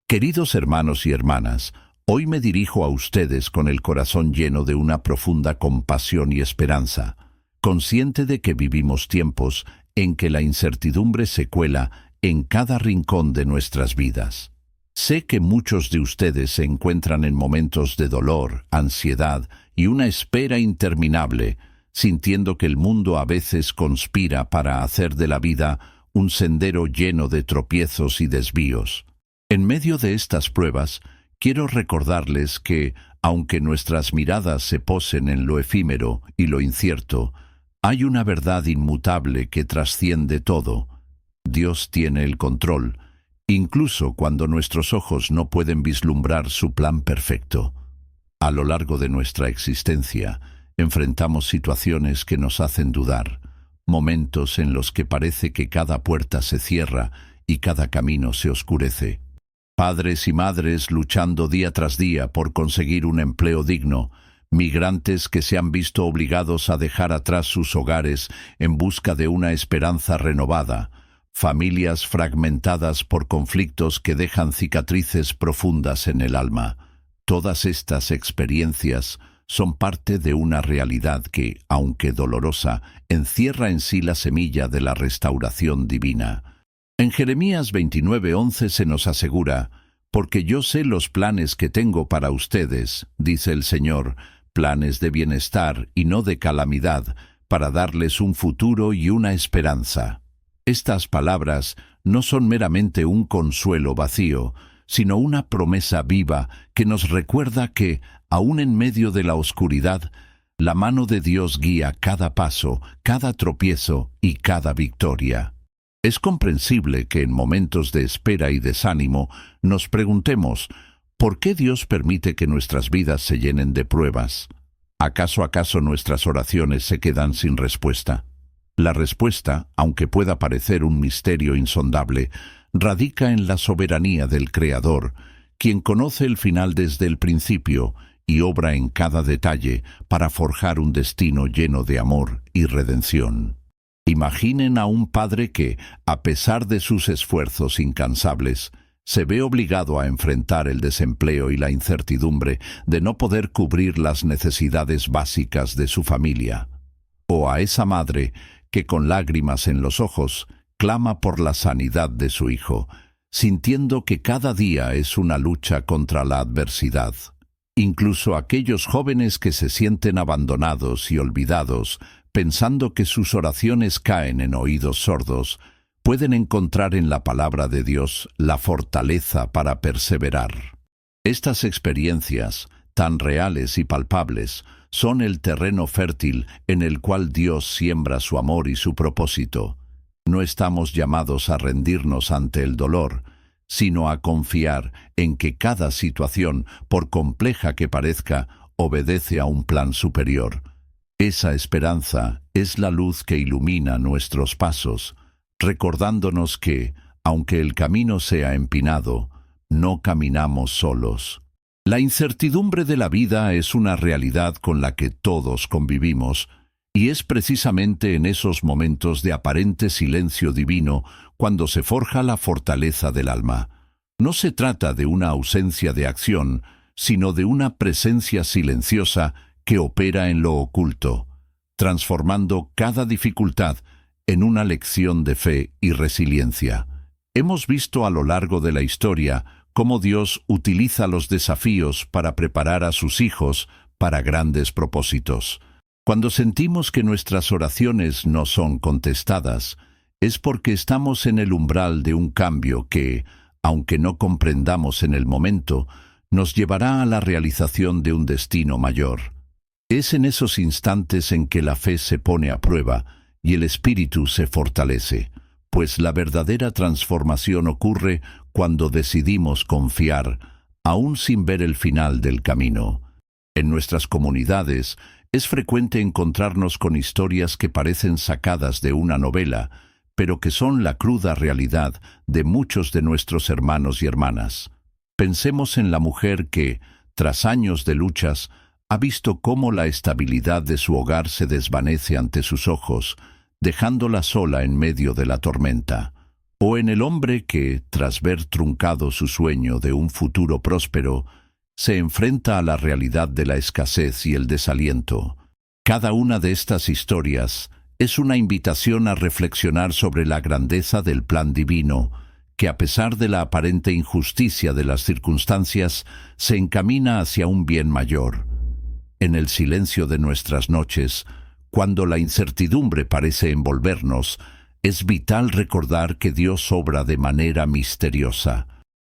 Queridos hermanos y hermanas, hoy me dirijo a ustedes con el corazón lleno de una profunda compasión y esperanza, consciente de que vivimos tiempos en que la incertidumbre se cuela en cada rincón de nuestras vidas. Sé que muchos de ustedes se encuentran en momentos de dolor, ansiedad y una espera interminable, sintiendo que el mundo a veces conspira para hacer de la vida un sendero lleno de tropiezos y desvíos. En medio de estas pruebas, quiero recordarles que, aunque nuestras miradas se posen en lo efímero y lo incierto, hay una verdad inmutable que trasciende todo. Dios tiene el control, incluso cuando nuestros ojos no pueden vislumbrar su plan perfecto. A lo largo de nuestra existencia, enfrentamos situaciones que nos hacen dudar, momentos en los que parece que cada puerta se cierra y cada camino se oscurece. Padres y madres luchando día tras día por conseguir un empleo digno, migrantes que se han visto obligados a dejar atrás sus hogares en busca de una esperanza renovada, familias fragmentadas por conflictos que dejan cicatrices profundas en el alma. Todas estas experiencias son parte de una realidad que, aunque dolorosa, encierra en sí la semilla de la restauración divina. En Jeremías 29:11 se nos asegura: «Porque yo sé los planes que tengo para ustedes, dice el Señor, planes de bienestar y no de calamidad, para darles un futuro y una esperanza». Estas palabras no son meramente un consuelo vacío, sino una promesa viva que nos recuerda que, aun en medio de la oscuridad, la mano de Dios guía cada paso, cada tropiezo y cada victoria. Es comprensible que en momentos de espera y desánimo nos preguntemos, ¿por qué Dios permite que nuestras vidas se llenen de pruebas? ¿Acaso nuestras oraciones se quedan sin respuesta? La respuesta, aunque pueda parecer un misterio insondable, radica en la soberanía del Creador, quien conoce el final desde el principio y obra en cada detalle para forjar un destino lleno de amor y redención. Imaginen a un padre que, a pesar de sus esfuerzos incansables, se ve obligado a enfrentar el desempleo y la incertidumbre de no poder cubrir las necesidades básicas de su familia. O a esa madre que, con lágrimas en los ojos, clama por la sanidad de su hijo, sintiendo que cada día es una lucha contra la adversidad. Incluso aquellos jóvenes que se sienten abandonados y olvidados, pensando que sus oraciones caen en oídos sordos, pueden encontrar en la palabra de Dios la fortaleza para perseverar. Estas experiencias, tan reales y palpables, son el terreno fértil en el cual Dios siembra su amor y su propósito. No estamos llamados a rendirnos ante el dolor, sino a confiar en que cada situación, por compleja que parezca, obedece a un plan superior. Esa esperanza es la luz que ilumina nuestros pasos, recordándonos que, aunque el camino sea empinado, no caminamos solos. La incertidumbre de la vida es una realidad con la que todos convivimos, y es precisamente en esos momentos de aparente silencio divino cuando se forja la fortaleza del alma. No se trata de una ausencia de acción, sino de una presencia silenciosa que opera en lo oculto, transformando cada dificultad en una lección de fe y resiliencia. Hemos visto a lo largo de la historia cómo Dios utiliza los desafíos para preparar a sus hijos para grandes propósitos. Cuando sentimos que nuestras oraciones no son contestadas, es porque estamos en el umbral de un cambio que, aunque no comprendamos en el momento, nos llevará a la realización de un destino mayor. Es en esos instantes en que la fe se pone a prueba y el espíritu se fortalece, pues la verdadera transformación ocurre cuando decidimos confiar, aún sin ver el final del camino. En nuestras comunidades es frecuente encontrarnos con historias que parecen sacadas de una novela, pero que son la cruda realidad de muchos de nuestros hermanos y hermanas. Pensemos en la mujer que, tras años de luchas, ha visto cómo la estabilidad de su hogar se desvanece ante sus ojos, dejándola sola en medio de la tormenta. o en el hombre que, tras ver truncado su sueño de un futuro próspero, se enfrenta a la realidad de la escasez y el desaliento. Cada una de estas historias es una invitación a reflexionar sobre la grandeza del plan divino, que a pesar de la aparente injusticia de las circunstancias, se encamina hacia un bien mayor. En el silencio de nuestras noches, cuando la incertidumbre parece envolvernos, es vital recordar que Dios obra de manera misteriosa.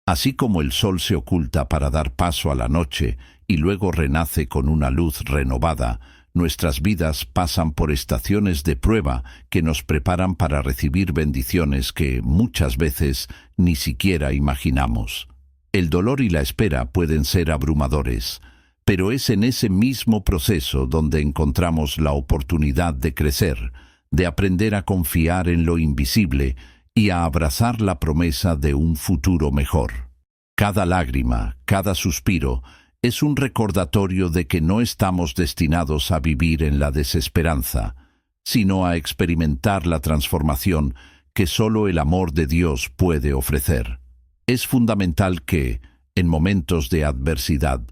Así como el sol se oculta para dar paso a la noche y luego renace con una luz renovada, nuestras vidas pasan por estaciones de prueba que nos preparan para recibir bendiciones que muchas veces ni siquiera imaginamos. El dolor y la espera pueden ser abrumadores, pero es en ese mismo proceso donde encontramos la oportunidad de crecer, de aprender a confiar en lo invisible y a abrazar la promesa de un futuro mejor. Cada lágrima, cada suspiro, es un recordatorio de que no estamos destinados a vivir en la desesperanza, sino a experimentar la transformación que solo el amor de Dios puede ofrecer. Es fundamental que, en momentos de adversidad,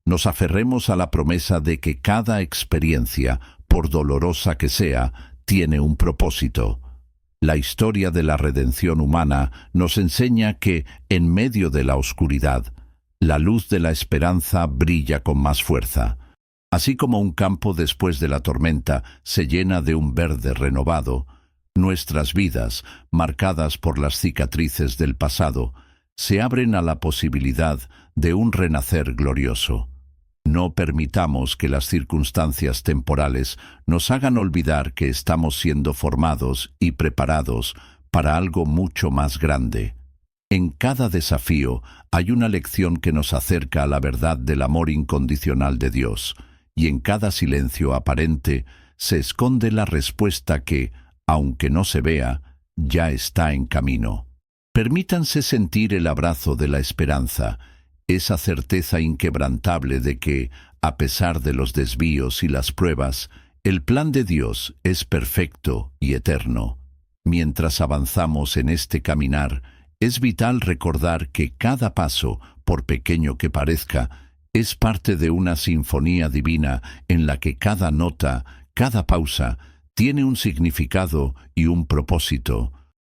nos aferremos a la promesa de que cada experiencia, por dolorosa que sea, tiene un propósito. La historia de la redención humana nos enseña que, en medio de la oscuridad, la luz de la esperanza brilla con más fuerza. Así como un campo después de la tormenta se llena de un verde renovado, nuestras vidas, marcadas por las cicatrices del pasado, se abren a la posibilidad de un renacer glorioso. No permitamos que las circunstancias temporales nos hagan olvidar que estamos siendo formados y preparados para algo mucho más grande. En cada desafío hay una lección que nos acerca a la verdad del amor incondicional de Dios, y en cada silencio aparente se esconde la respuesta que, aunque no se vea, ya está en camino. Permítanse sentir el abrazo de la esperanza, esa certeza inquebrantable de que, a pesar de los desvíos y las pruebas, el plan de Dios es perfecto y eterno. Mientras avanzamos en este caminar, es vital recordar que cada paso, por pequeño que parezca, es parte de una sinfonía divina en la que cada nota, cada pausa, tiene un significado y un propósito.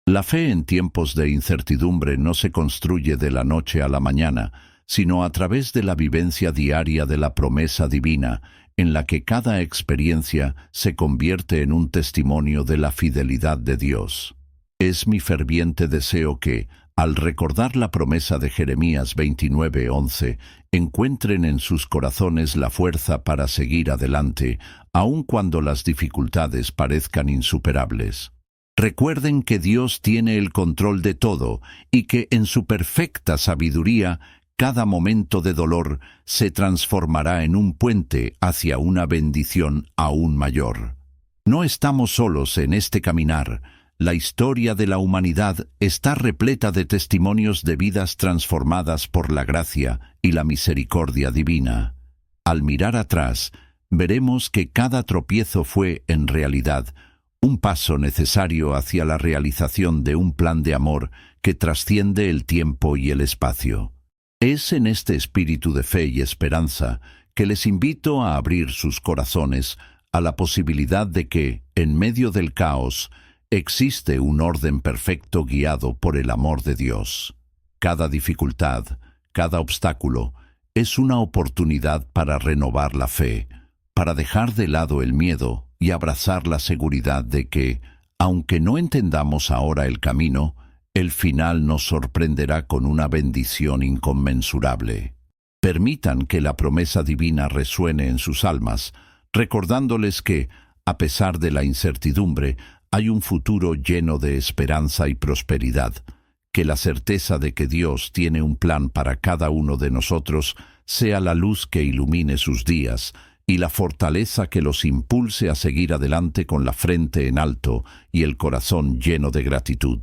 La fe en tiempos de incertidumbre no se construye de la noche a la mañana, sino a través de la vivencia diaria de la promesa divina, en la que cada experiencia se convierte en un testimonio de la fidelidad de Dios. Es mi ferviente deseo que, al recordar la promesa de Jeremías 29:11, encuentren en sus corazones la fuerza para seguir adelante, aun cuando las dificultades parezcan insuperables. Recuerden que Dios tiene el control de todo y que en su perfecta sabiduría cada momento de dolor se transformará en un puente hacia una bendición aún mayor. No estamos solos en este caminar. La historia de la humanidad está repleta de testimonios de vidas transformadas por la gracia y la misericordia divina. Al mirar atrás, veremos que cada tropiezo fue, en realidad, un paso necesario hacia la realización de un plan de amor que trasciende el tiempo y el espacio. Es en este espíritu de fe y esperanza que les invito a abrir sus corazones a la posibilidad de que, en medio del caos, existe un orden perfecto guiado por el amor de Dios. Cada dificultad, cada obstáculo, es una oportunidad para renovar la fe, para dejar de lado el miedo y abrazar la seguridad de que, aunque no entendamos ahora el camino, el final nos sorprenderá con una bendición inconmensurable. Permitan que la promesa divina resuene en sus almas, recordándoles que, a pesar de la incertidumbre, hay un futuro lleno de esperanza y prosperidad, que la certeza de que Dios tiene un plan para cada uno de nosotros sea la luz que ilumine sus días y la fortaleza que los impulse a seguir adelante con la frente en alto y el corazón lleno de gratitud.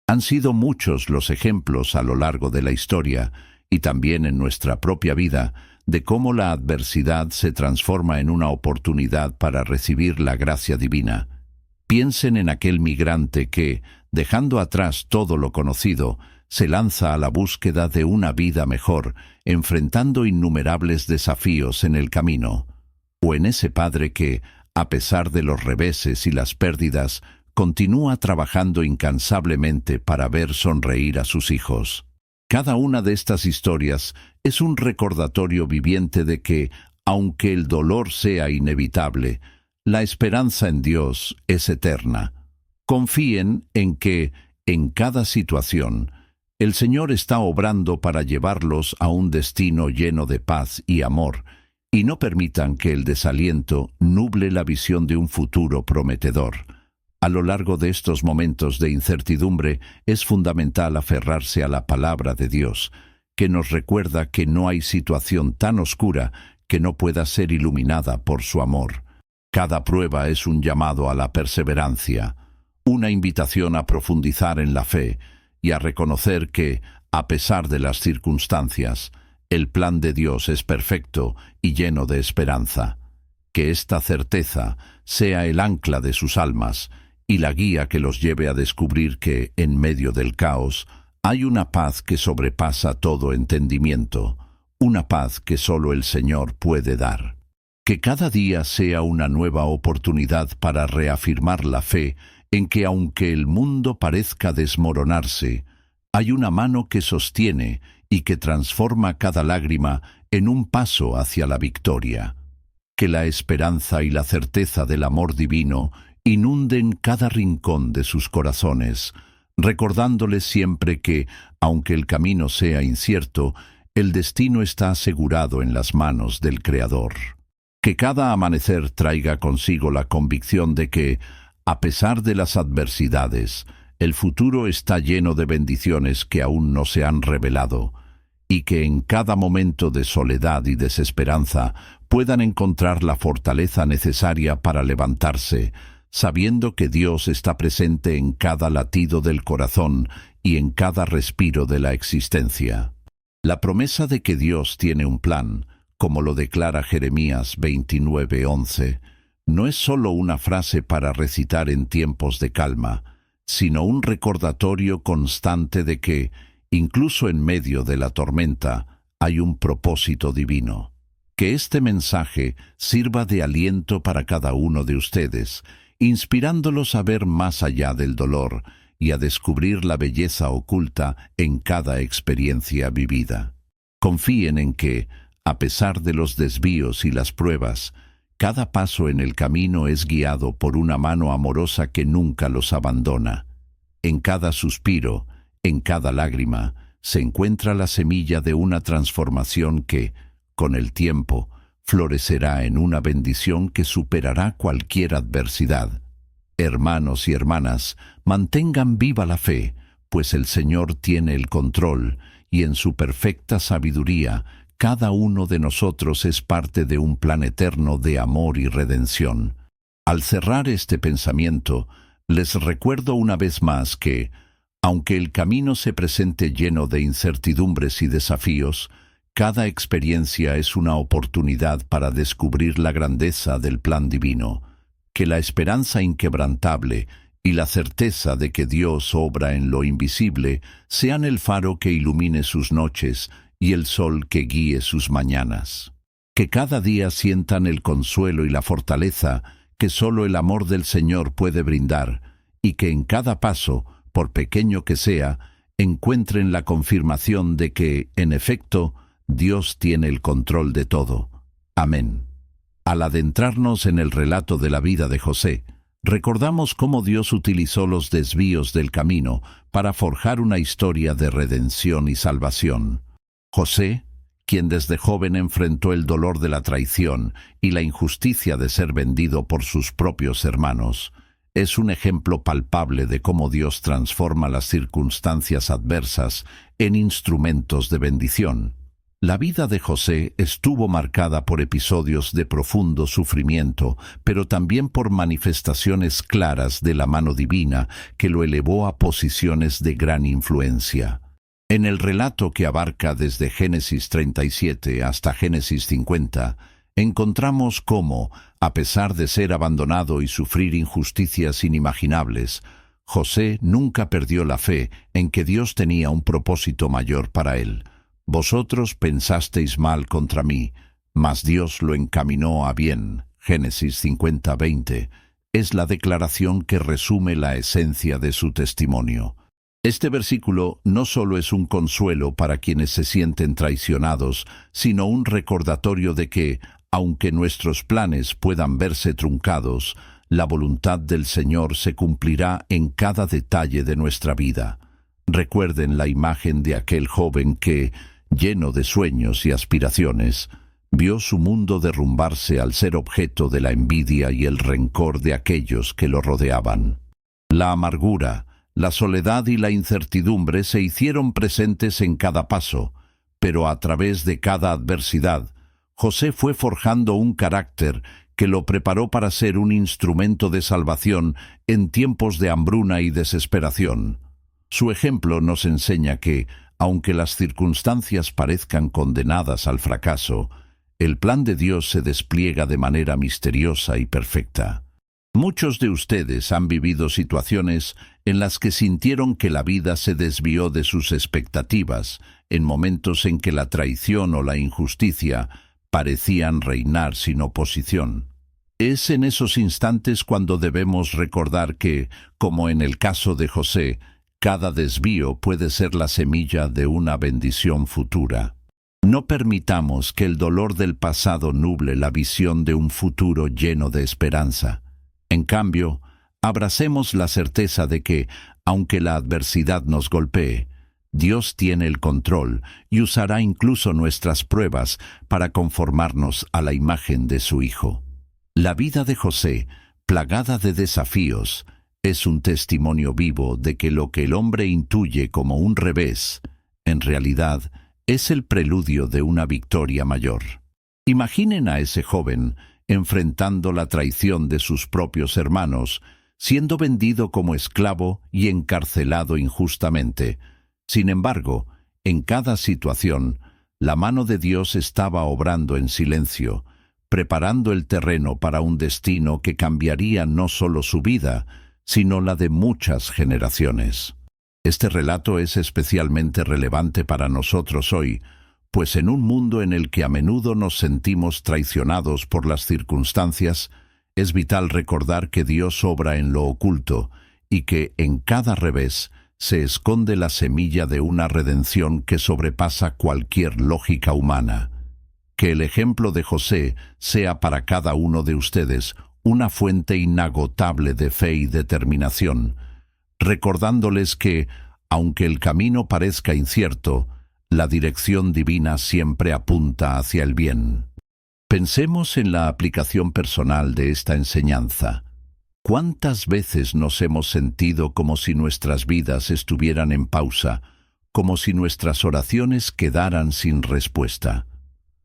Han sido muchos los ejemplos a lo largo de la historia y también en nuestra propia vida de cómo la adversidad se transforma en una oportunidad para recibir la gracia divina. Piensen en aquel migrante que, dejando atrás todo lo conocido, se lanza a la búsqueda de una vida mejor, enfrentando innumerables desafíos en el camino. O en ese padre que, a pesar de los reveses y las pérdidas, continúa trabajando incansablemente para ver sonreír a sus hijos. Cada una de estas historias es un recordatorio viviente de que, aunque el dolor sea inevitable, la esperanza en Dios es eterna. Confíen en que, en cada situación, el Señor está obrando para llevarlos a un destino lleno de paz y amor, y no permitan que el desaliento nuble la visión de un futuro prometedor. A lo largo de estos momentos de incertidumbre es fundamental aferrarse a la palabra de Dios, que nos recuerda que no hay situación tan oscura que no pueda ser iluminada por su amor. Cada prueba es un llamado a la perseverancia, una invitación a profundizar en la fe y a reconocer que, a pesar de las circunstancias, el plan de Dios es perfecto y lleno de esperanza. Que esta certeza sea el ancla de sus almas y la guía que los lleve a descubrir que, en medio del caos, hay una paz que sobrepasa todo entendimiento, una paz que solo el Señor puede dar. Que cada día sea una nueva oportunidad para reafirmar la fe en que, aunque el mundo parezca desmoronarse, hay una mano que sostiene y que transforma cada lágrima en un paso hacia la victoria. Que la esperanza y la certeza del amor divino inunden cada rincón de sus corazones, recordándoles siempre que, aunque el camino sea incierto, el destino está asegurado en las manos del Creador. Que cada amanecer traiga consigo la convicción de que, a pesar de las adversidades, el futuro está lleno de bendiciones que aún no se han revelado, y que en cada momento de soledad y desesperanza puedan encontrar la fortaleza necesaria para levantarse, sabiendo que Dios está presente en cada latido del corazón y en cada respiro de la existencia. La promesa de que Dios tiene un plan, como lo declara Jeremías 29:11, no es solo una frase para recitar en tiempos de calma, sino un recordatorio constante de que, incluso en medio de la tormenta, hay un propósito divino. Que este mensaje sirva de aliento para cada uno de ustedes, inspirándolos a ver más allá del dolor y a descubrir la belleza oculta en cada experiencia vivida. Confíen en que, a pesar de los desvíos y las pruebas, cada paso en el camino es guiado por una mano amorosa que nunca los abandona. En cada suspiro, en cada lágrima, se encuentra la semilla de una transformación que, con el tiempo, florecerá en una bendición que superará cualquier adversidad. Hermanos y hermanas, mantengan viva la fe, pues el Señor tiene el control, y en su perfecta sabiduría, cada uno de nosotros es parte de un plan eterno de amor y redención. Al cerrar este pensamiento, les recuerdo una vez más que, aunque el camino se presente lleno de incertidumbres y desafíos, cada experiencia es una oportunidad para descubrir la grandeza del plan divino. Que la esperanza inquebrantable y la certeza de que Dios obra en lo invisible sean el faro que ilumine sus noches y el sol que guíe sus mañanas. Que cada día sientan el consuelo y la fortaleza que solo el amor del Señor puede brindar, y que en cada paso, por pequeño que sea, encuentren la confirmación de que, en efecto, Dios tiene el control de todo. Amén. Al adentrarnos en el relato de la vida de José, recordamos cómo Dios utilizó los desvíos del camino para forjar una historia de redención y salvación. José, quien desde joven enfrentó el dolor de la traición y la injusticia de ser vendido por sus propios hermanos, es un ejemplo palpable de cómo Dios transforma las circunstancias adversas en instrumentos de bendición. La vida de José estuvo marcada por episodios de profundo sufrimiento, pero también por manifestaciones claras de la mano divina que lo elevó a posiciones de gran influencia. En el relato que abarca desde Génesis 37 hasta Génesis 50, encontramos cómo, a pesar de ser abandonado y sufrir injusticias inimaginables, José nunca perdió la fe en que Dios tenía un propósito mayor para él. Vosotros pensasteis mal contra mí, mas Dios lo encaminó a bien. Génesis 50:20 es la declaración que resume la esencia de su testimonio. Este versículo no solo es un consuelo para quienes se sienten traicionados, sino un recordatorio de que, aunque nuestros planes puedan verse truncados, la voluntad del Señor se cumplirá en cada detalle de nuestra vida. Recuerden la imagen de aquel joven que, lleno de sueños y aspiraciones, vio su mundo derrumbarse al ser objeto de la envidia y el rencor de aquellos que lo rodeaban. La amargura, la soledad y la incertidumbre se hicieron presentes en cada paso, pero a través de cada adversidad, José fue forjando un carácter que lo preparó para ser un instrumento de salvación en tiempos de hambruna y desesperación. Su ejemplo nos enseña que, aunque las circunstancias parezcan condenadas al fracaso, el plan de Dios se despliega de manera misteriosa y perfecta. Muchos de ustedes han vivido situaciones en las que sintieron que la vida se desvió de sus expectativas, en momentos en que la traición o la injusticia parecían reinar sin oposición. Es en esos instantes cuando debemos recordar que, como en el caso de José, cada desvío puede ser la semilla de una bendición futura. No permitamos que el dolor del pasado nuble la visión de un futuro lleno de esperanza. En cambio, abracemos la certeza de que, aunque la adversidad nos golpee, Dios tiene el control y usará incluso nuestras pruebas para conformarnos a la imagen de su Hijo. La vida de José, plagada de desafíos, es un testimonio vivo de que lo que el hombre intuye como un revés, en realidad, es el preludio de una victoria mayor. Imaginen a ese joven enfrentando la traición de sus propios hermanos, siendo vendido como esclavo y encarcelado injustamente. Sin embargo, en cada situación, la mano de Dios estaba obrando en silencio, preparando el terreno para un destino que cambiaría no solo su vida, sino la de muchas generaciones. Este relato es especialmente relevante para nosotros hoy, pues en un mundo en el que a menudo nos sentimos traicionados por las circunstancias, es vital recordar que Dios obra en lo oculto y que en cada revés se esconde la semilla de una redención que sobrepasa cualquier lógica humana. Que el ejemplo de José sea para cada uno de ustedes una fuente inagotable de fe y determinación, recordándoles que, aunque el camino parezca incierto, la dirección divina siempre apunta hacia el bien. Pensemos en la aplicación personal de esta enseñanza. ¿Cuántas veces nos hemos sentido como si nuestras vidas estuvieran en pausa, como si nuestras oraciones quedaran sin respuesta?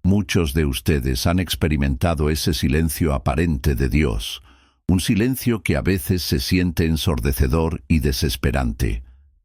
Muchos de ustedes han experimentado ese silencio aparente de Dios, un silencio que a veces se siente ensordecedor y desesperante.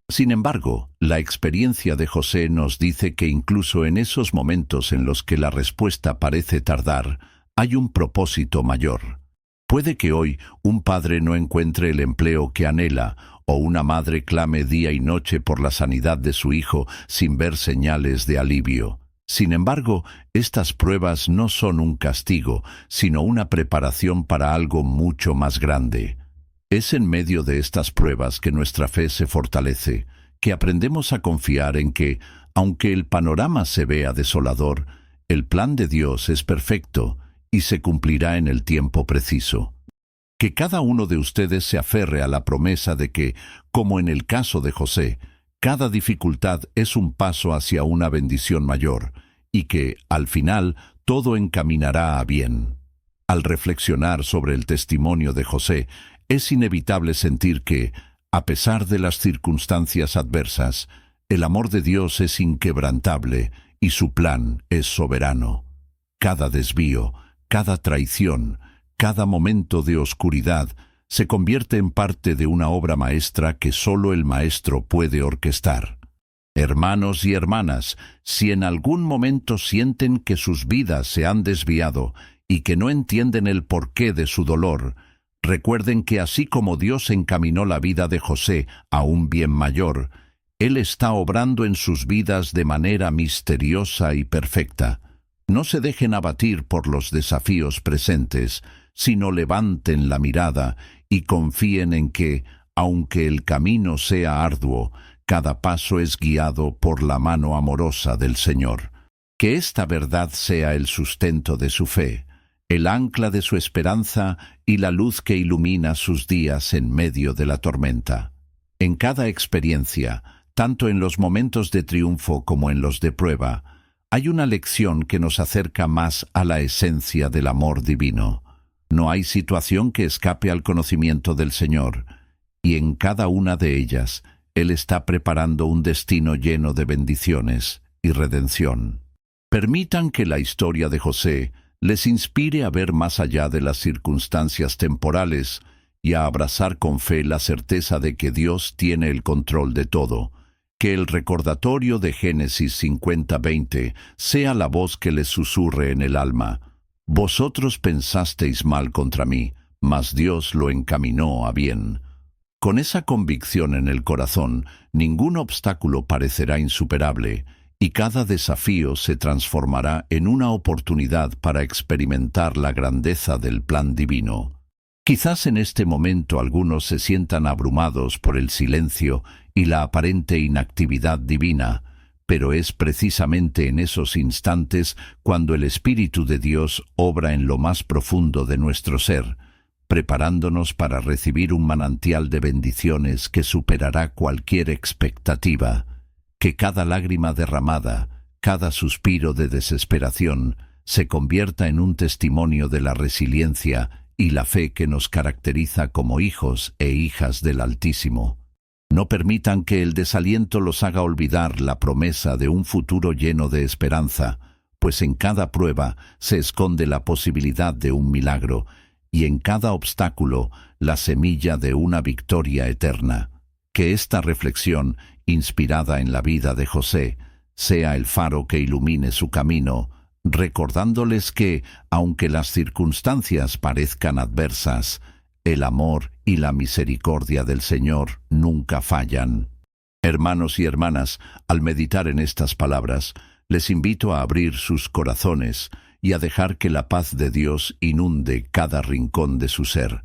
Sin embargo, la experiencia de José nos dice que incluso en esos momentos en los que la respuesta parece tardar, hay un propósito mayor. Puede que hoy un padre no encuentre el empleo que anhela, o una madre clame día y noche por la sanidad de su hijo sin ver señales de alivio. Sin embargo, estas pruebas no son un castigo, sino una preparación para algo mucho más grande. Es en medio de estas pruebas que nuestra fe se fortalece, que aprendemos a confiar en que, aunque el panorama se vea desolador, el plan de Dios es perfecto y se cumplirá en el tiempo preciso. Que cada uno de ustedes se aferre a la promesa de que, como en el caso de José, cada dificultad es un paso hacia una bendición mayor, y que, al final, todo encaminará a bien. Al reflexionar sobre el testimonio de José, es inevitable sentir que, a pesar de las circunstancias adversas, el amor de Dios es inquebrantable y su plan es soberano. Cada desvío, cada traición, cada momento de oscuridad se convierte en parte de una obra maestra que solo el Maestro puede orquestar. Hermanos y hermanas, si en algún momento sienten que sus vidas se han desviado y que no entienden el porqué de su dolor, Recuerden que así como Dios encaminó la vida de José a un bien mayor, Él está obrando en sus vidas de manera misteriosa y perfecta. No se dejen abatir por los desafíos presentes, sino levanten la mirada y confíen en que, aunque el camino sea arduo, cada paso es guiado por la mano amorosa del Señor. Que esta verdad sea el sustento de su fe, el ancla de su esperanza y la luz que ilumina sus días en medio de la tormenta. En cada experiencia, tanto en los momentos de triunfo como en los de prueba, hay una lección que nos acerca más a la esencia del amor divino. No hay situación que escape al conocimiento del Señor, y en cada una de ellas, Él está preparando un destino lleno de bendiciones y redención. Permitan que la historia de José les inspire a ver más allá de las circunstancias temporales y a abrazar con fe la certeza de que Dios tiene el control de todo. Que el recordatorio de Génesis 50:20 sea la voz que les susurre en el alma: «Vosotros pensasteis mal contra mí, mas Dios lo encaminó a bien». Con esa convicción en el corazón, ningún obstáculo parecerá insuperable, y cada desafío se transformará en una oportunidad para experimentar la grandeza del plan divino. Quizás en este momento algunos se sientan abrumados por el silencio y la aparente inactividad divina, pero es precisamente en esos instantes cuando el Espíritu de Dios obra en lo más profundo de nuestro ser, preparándonos para recibir un manantial de bendiciones que superará cualquier expectativa. Que cada lágrima derramada, cada suspiro de desesperación, se convierta en un testimonio de la resiliencia y la fe que nos caracteriza como hijos e hijas del Altísimo. No permitan que el desaliento los haga olvidar la promesa de un futuro lleno de esperanza, pues en cada prueba se esconde la posibilidad de un milagro, y en cada obstáculo la semilla de una victoria eterna. Que esta reflexión, inspirada en la vida de José, sea el faro que ilumine su camino, recordándoles que, aunque las circunstancias parezcan adversas, el amor y la misericordia del Señor nunca fallan. Hermanos y hermanas, al meditar en estas palabras, les invito a abrir sus corazones y a dejar que la paz de Dios inunde cada rincón de su ser.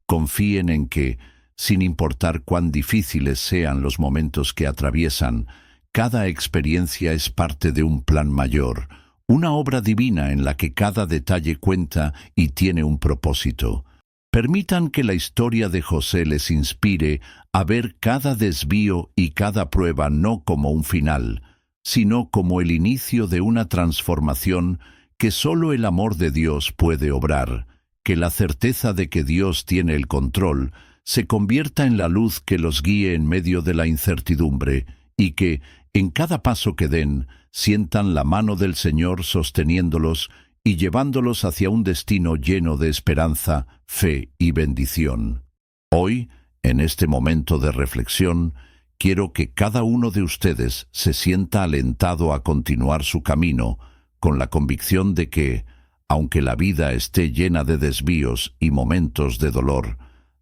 Confíen en que, sin importar cuán difíciles sean los momentos que atraviesan, cada experiencia es parte de un plan mayor, una obra divina en la que cada detalle cuenta y tiene un propósito. Permitan que la historia de José les inspire a ver cada desvío y cada prueba no como un final, sino como el inicio de una transformación que solo el amor de Dios puede obrar. Que la certeza de que Dios tiene el control se convierta en la luz que los guíe en medio de la incertidumbre, y que, en cada paso que den, sientan la mano del Señor sosteniéndolos y llevándolos hacia un destino lleno de esperanza, fe y bendición. Hoy, en este momento de reflexión, quiero que cada uno de ustedes se sienta alentado a continuar su camino, con la convicción de que, aunque la vida esté llena de desvíos y momentos de dolor,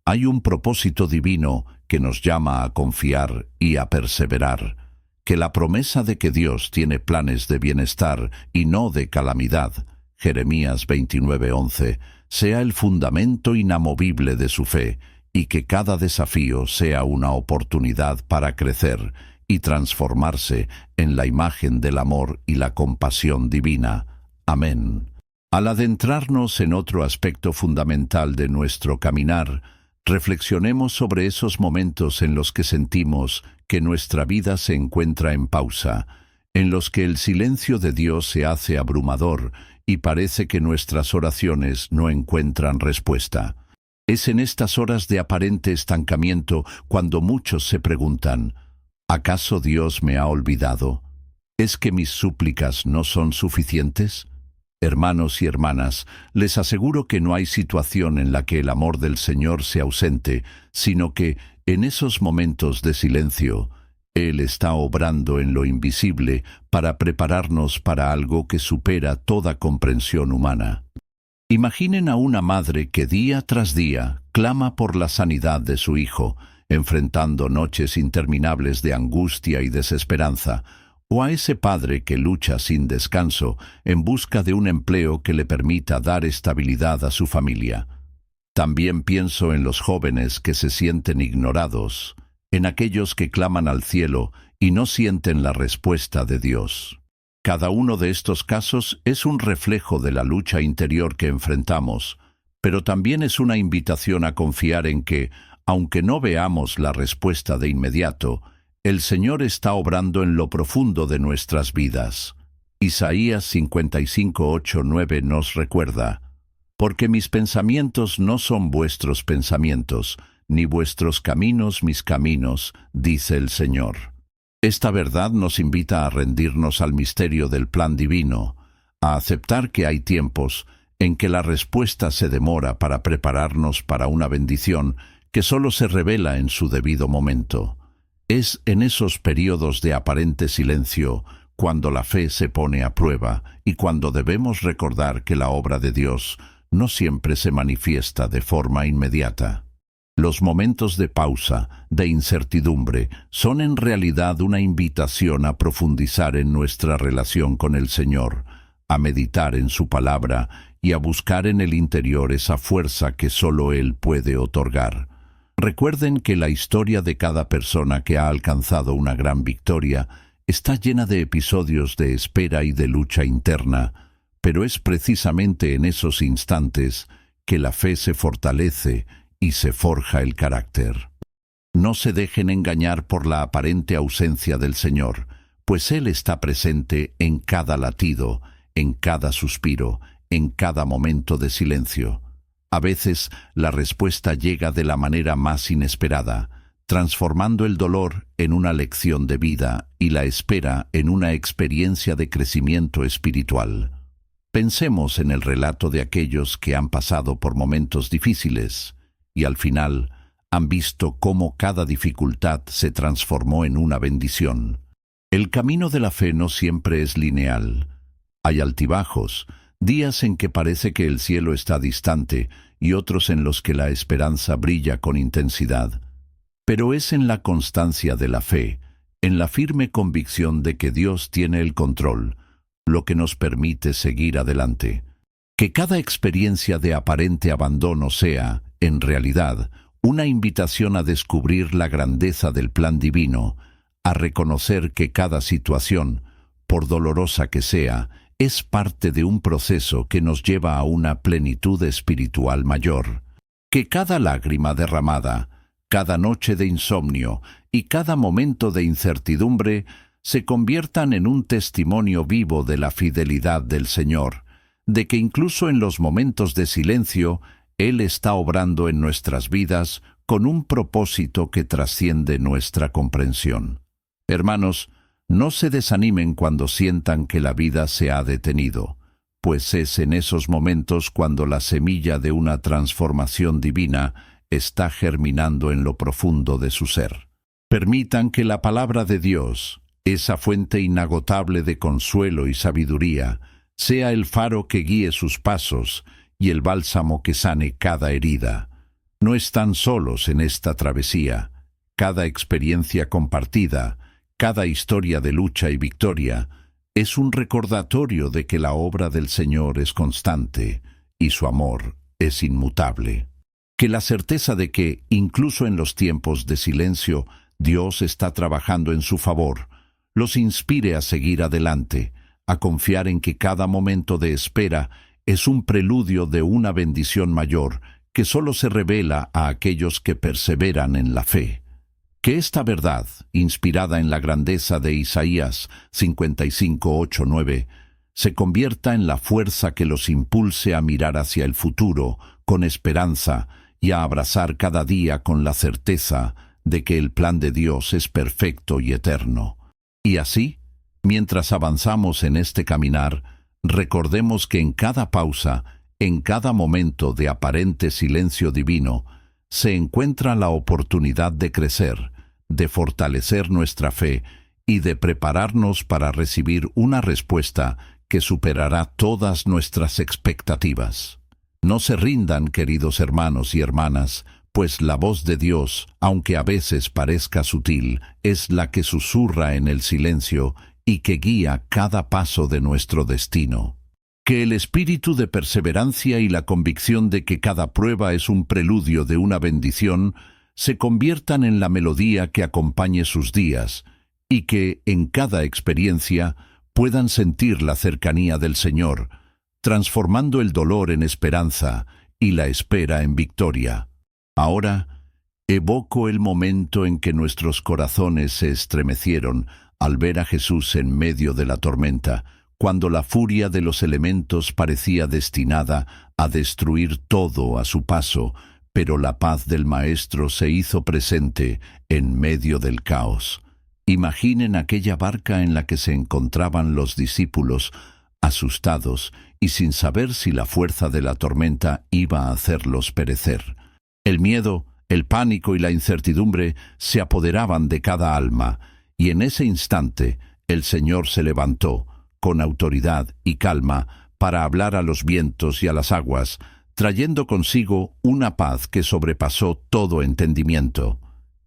hay un propósito divino que nos llama a confiar y a perseverar. Que la promesa de que Dios tiene planes de bienestar y no de calamidad, Jeremías 29:11, sea el fundamento inamovible de su fe, y que cada desafío sea una oportunidad para crecer y transformarse en la imagen del amor y la compasión divina. Amén. Al adentrarnos en otro aspecto fundamental de nuestro caminar, reflexionemos sobre esos momentos en los que sentimos que nuestra vida se encuentra en pausa, en los que el silencio de Dios se hace abrumador y parece que nuestras oraciones no encuentran respuesta. Es en estas horas de aparente estancamiento cuando muchos se preguntan: ¿acaso Dios me ha olvidado? ¿Es que mis súplicas no son suficientes? Hermanos y hermanas, les aseguro que no hay situación en la que el amor del Señor sea ausente, sino que, en esos momentos de silencio, Él está obrando en lo invisible para prepararnos para algo que supera toda comprensión humana. Imaginen a una madre que día tras día clama por la sanidad de su hijo, enfrentando noches interminables de angustia y desesperanza, o a ese padre que lucha sin descanso en busca de un empleo que le permita dar estabilidad a su familia. También pienso en los jóvenes que se sienten ignorados, en aquellos que claman al cielo y no sienten la respuesta de Dios. Cada uno de estos casos es un reflejo de la lucha interior que enfrentamos, pero también es una invitación a confiar en que, aunque no veamos la respuesta de inmediato, el Señor está obrando en lo profundo de nuestras vidas. Isaías 55:8-9 nos recuerda: «Porque mis pensamientos no son vuestros pensamientos, ni vuestros caminos mis caminos, dice el Señor». Esta verdad nos invita a rendirnos al misterio del plan divino, a aceptar que hay tiempos en que la respuesta se demora para prepararnos para una bendición que solo se revela en su debido momento. Es en esos periodos de aparente silencio cuando la fe se pone a prueba y cuando debemos recordar que la obra de Dios no siempre se manifiesta de forma inmediata. Los momentos de pausa, de incertidumbre, son en realidad una invitación a profundizar en nuestra relación con el Señor, a meditar en su palabra y a buscar en el interior esa fuerza que solo Él puede otorgar. Recuerden que la historia de cada persona que ha alcanzado una gran victoria está llena de episodios de espera y de lucha interna, pero es precisamente en esos instantes que la fe se fortalece y se forja el carácter. No se dejen engañar por la aparente ausencia del Señor, pues Él está presente en cada latido, en cada suspiro, en cada momento de silencio. A veces la respuesta llega de la manera más inesperada, transformando el dolor en una lección de vida y la espera en una experiencia de crecimiento espiritual. Pensemos en el relato de aquellos que han pasado por momentos difíciles y al final han visto cómo cada dificultad se transformó en una bendición. El camino de la fe no siempre es lineal. Hay altibajos, días en que parece que el cielo está distante y otros en los que la esperanza brilla con intensidad. Pero es en la constancia de la fe, en la firme convicción de que Dios tiene el control, lo que nos permite seguir adelante. Que cada experiencia de aparente abandono sea, en realidad, una invitación a descubrir la grandeza del plan divino, a reconocer que cada situación, por dolorosa que sea, es parte de un proceso que nos lleva a una plenitud espiritual mayor. Que cada lágrima derramada, cada noche de insomnio y cada momento de incertidumbre se conviertan en un testimonio vivo de la fidelidad del Señor, de que incluso en los momentos de silencio, Él está obrando en nuestras vidas con un propósito que trasciende nuestra comprensión. Hermanos, no se desanimen cuando sientan que la vida se ha detenido, pues es en esos momentos cuando la semilla de una transformación divina está germinando en lo profundo de su ser. Permitan que la palabra de Dios, esa fuente inagotable de consuelo y sabiduría, sea el faro que guíe sus pasos y el bálsamo que sane cada herida. No están solos en esta travesía. Cada experiencia compartida, cada historia de lucha y victoria, es un recordatorio de que la obra del Señor es constante y su amor es inmutable. Que la certeza de que, incluso en los tiempos de silencio, Dios está trabajando en su favor, los inspire a seguir adelante, a confiar en que cada momento de espera es un preludio de una bendición mayor que solo se revela a aquellos que perseveran en la fe. Que esta verdad, inspirada en la grandeza de Isaías 55:8-9, se convierta en la fuerza que los impulse a mirar hacia el futuro con esperanza y a abrazar cada día con la certeza de que el plan de Dios es perfecto y eterno. Y así, mientras avanzamos en este caminar, recordemos que en cada pausa, en cada momento de aparente silencio divino, se encuentra la oportunidad de crecer, de fortalecer nuestra fe y de prepararnos para recibir una respuesta que superará todas nuestras expectativas. No se rindan, queridos hermanos y hermanas, pues la voz de Dios, aunque a veces parezca sutil, es la que susurra en el silencio y que guía cada paso de nuestro destino. Que el espíritu de perseverancia y la convicción de que cada prueba es un preludio de una bendición se conviertan en la melodía que acompañe sus días, y que, en cada experiencia, puedan sentir la cercanía del Señor, transformando el dolor en esperanza y la espera en victoria. Ahora, evoco el momento en que nuestros corazones se estremecieron al ver a Jesús en medio de la tormenta, cuando la furia de los elementos parecía destinada a destruir todo a su paso, pero la paz del Maestro se hizo presente en medio del caos. Imaginen aquella barca en la que se encontraban los discípulos, asustados y sin saber si la fuerza de la tormenta iba a hacerlos perecer. El miedo, el pánico y la incertidumbre se apoderaban de cada alma, y en ese instante el Señor se levantó, con autoridad y calma, para hablar a los vientos y a las aguas, trayendo consigo una paz que sobrepasó todo entendimiento.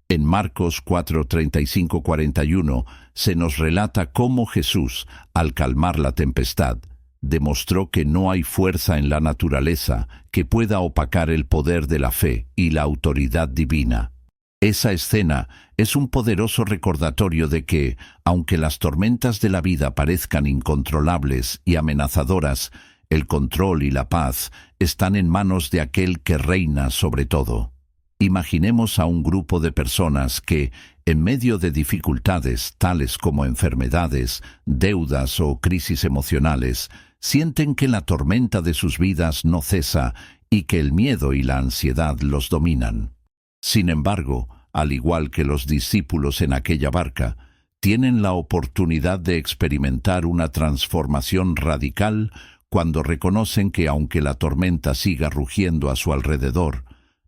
En Marcos 4:35-41 se nos relata cómo Jesús, al calmar la tempestad, demostró que no hay fuerza en la naturaleza que pueda opacar el poder de la fe y la autoridad divina. Esa escena es un poderoso recordatorio de que, aunque las tormentas de la vida parezcan incontrolables y amenazadoras, el control y la paz están en manos de aquel que reina sobre todo. Imaginemos a un grupo de personas que, en medio de dificultades tales como enfermedades, deudas o crisis emocionales, sienten que la tormenta de sus vidas no cesa y que el miedo y la ansiedad los dominan. Sin embargo, al igual que los discípulos en aquella barca, tienen la oportunidad de experimentar una transformación radical cuando reconocen que aunque la tormenta siga rugiendo a su alrededor,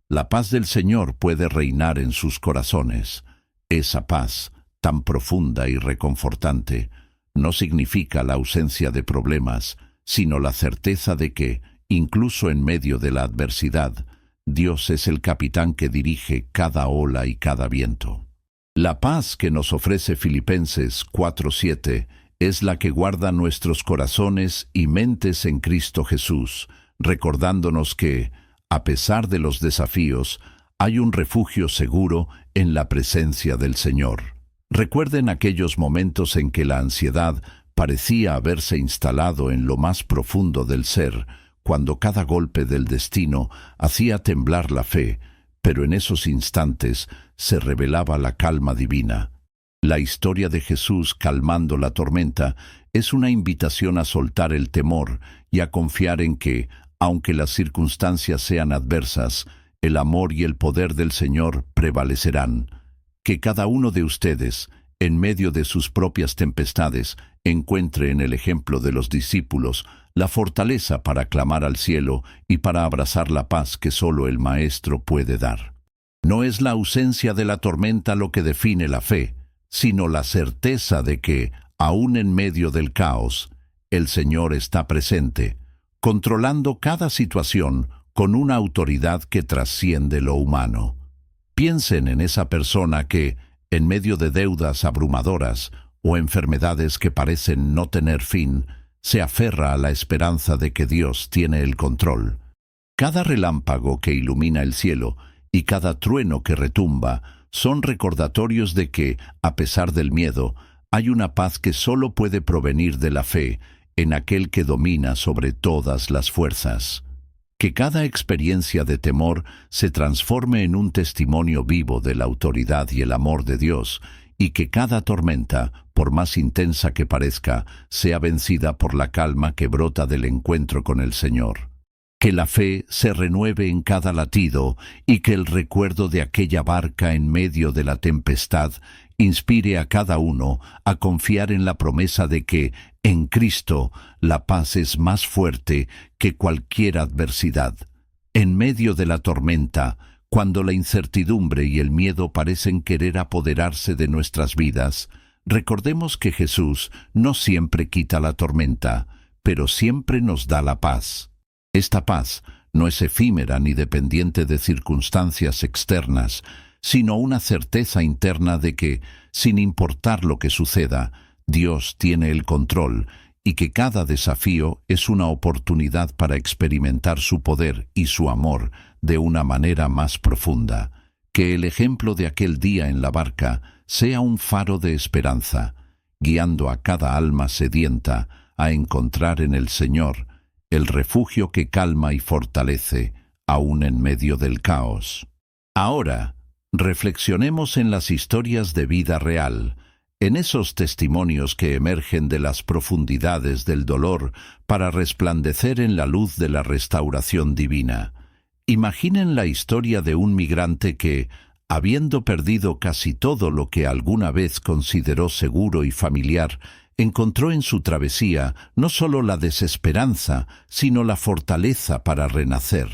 la paz del Señor puede reinar en sus corazones. Esa paz, tan profunda y reconfortante, no significa la ausencia de problemas, sino la certeza de que, incluso en medio de la adversidad, Dios es el capitán que dirige cada ola y cada viento. La paz que nos ofrece Filipenses 4:7 es la que guarda nuestros corazones y mentes en Cristo Jesús, recordándonos que, a pesar de los desafíos, hay un refugio seguro en la presencia del Señor. Recuerden aquellos momentos en que la ansiedad parecía haberse instalado en lo más profundo del ser, cuando cada golpe del destino hacía temblar la fe, pero en esos instantes se revelaba la calma divina. La historia de Jesús calmando la tormenta es una invitación a soltar el temor y a confiar en que, aunque las circunstancias sean adversas, el amor y el poder del Señor prevalecerán. Que cada uno de ustedes, en medio de sus propias tempestades, encuentre en el ejemplo de los discípulos la fortaleza para clamar al cielo y para abrazar la paz que solo el Maestro puede dar. No es la ausencia de la tormenta lo que define la fe, sino la certeza de que, aún en medio del caos, el Señor está presente, controlando cada situación con una autoridad que trasciende lo humano. Piensen en esa persona que, en medio de deudas abrumadoras o enfermedades que parecen no tener fin, se aferra a la esperanza de que Dios tiene el control. Cada relámpago que ilumina el cielo y cada trueno que retumba son recordatorios de que, a pesar del miedo, hay una paz que solo puede provenir de la fe en aquel que domina sobre todas las fuerzas. Que cada experiencia de temor se transforme en un testimonio vivo de la autoridad y el amor de Dios, y que cada tormenta, por más intensa que parezca, sea vencida por la calma que brota del encuentro con el Señor. Que la fe se renueve en cada latido y que el recuerdo de aquella barca en medio de la tempestad inspire a cada uno a confiar en la promesa de que, en Cristo, la paz es más fuerte que cualquier adversidad. En medio de la tormenta, cuando la incertidumbre y el miedo parecen querer apoderarse de nuestras vidas, recordemos que Jesús no siempre quita la tormenta, pero siempre nos da la paz. Esta paz no es efímera ni dependiente de circunstancias externas, sino una certeza interna de que, sin importar lo que suceda, Dios tiene el control y que cada desafío es una oportunidad para experimentar su poder y su amor de una manera más profunda. Que el ejemplo de aquel día en la barca sea un faro de esperanza, guiando a cada alma sedienta a encontrar en el Señor el refugio que calma y fortalece, aún en medio del caos. Ahora, reflexionemos en las historias de vida real, en esos testimonios que emergen de las profundidades del dolor para resplandecer en la luz de la restauración divina. Imaginen la historia de un migrante que, habiendo perdido casi todo lo que alguna vez consideró seguro y familiar, encontró en su travesía no solo la desesperanza, sino la fortaleza para renacer.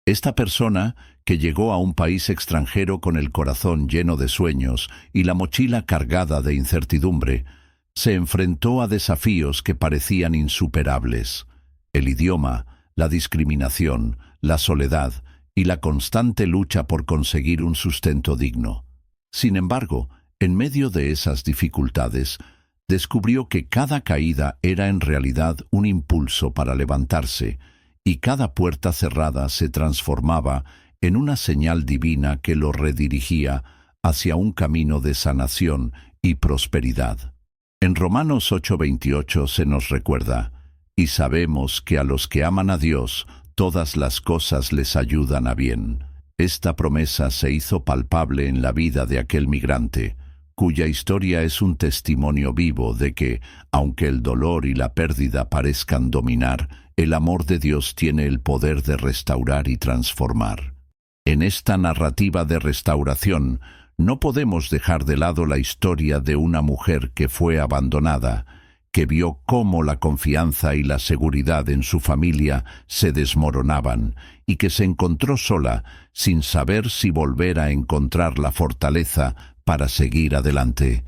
Esta persona, que llegó a un país extranjero con el corazón lleno de sueños y la mochila cargada de incertidumbre, se enfrentó a desafíos que parecían insuperables: el idioma, la discriminación, la soledad y la constante lucha por conseguir un sustento digno. Sin embargo, en medio de esas dificultades, descubrió que cada caída era en realidad un impulso para levantarse, y cada puerta cerrada se transformaba en una señal divina que lo redirigía hacia un camino de sanación y prosperidad. En Romanos 8:28 se nos recuerda: «Y sabemos que a los que aman a Dios, todas las cosas les ayudan a bien». Esta promesa se hizo palpable en la vida de aquel migrante, cuya historia es un testimonio vivo de que, aunque el dolor y la pérdida parezcan dominar, el amor de Dios tiene el poder de restaurar y transformar. En esta narrativa de restauración, no podemos dejar de lado la historia de una mujer que fue abandonada, que vio cómo la confianza y la seguridad en su familia se desmoronaban y que se encontró sola, sin saber si volver a encontrar la fortaleza para seguir adelante.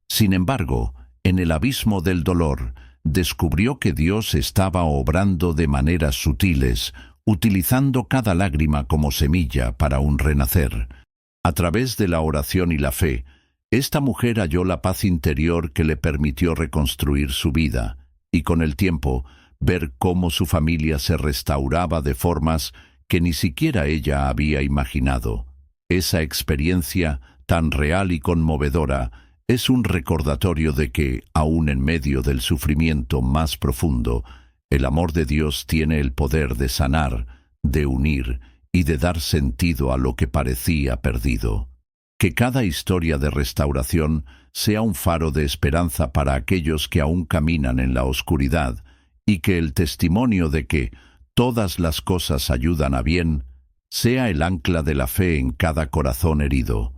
Sin embargo, en el abismo del dolor, descubrió que Dios estaba obrando de maneras sutiles, utilizando cada lágrima como semilla para un renacer. A través de la oración y la fe, esta mujer halló la paz interior que le permitió reconstruir su vida, y con el tiempo, ver cómo su familia se restauraba de formas que ni siquiera ella había imaginado. Esa experiencia, tan real y conmovedora, es un recordatorio de que, aun en medio del sufrimiento más profundo, el amor de Dios tiene el poder de sanar, de unir y de dar sentido a lo que parecía perdido. Que cada historia de restauración sea un faro de esperanza para aquellos que aún caminan en la oscuridad, y que el testimonio de que todas las cosas ayudan a bien sea el ancla de la fe en cada corazón herido.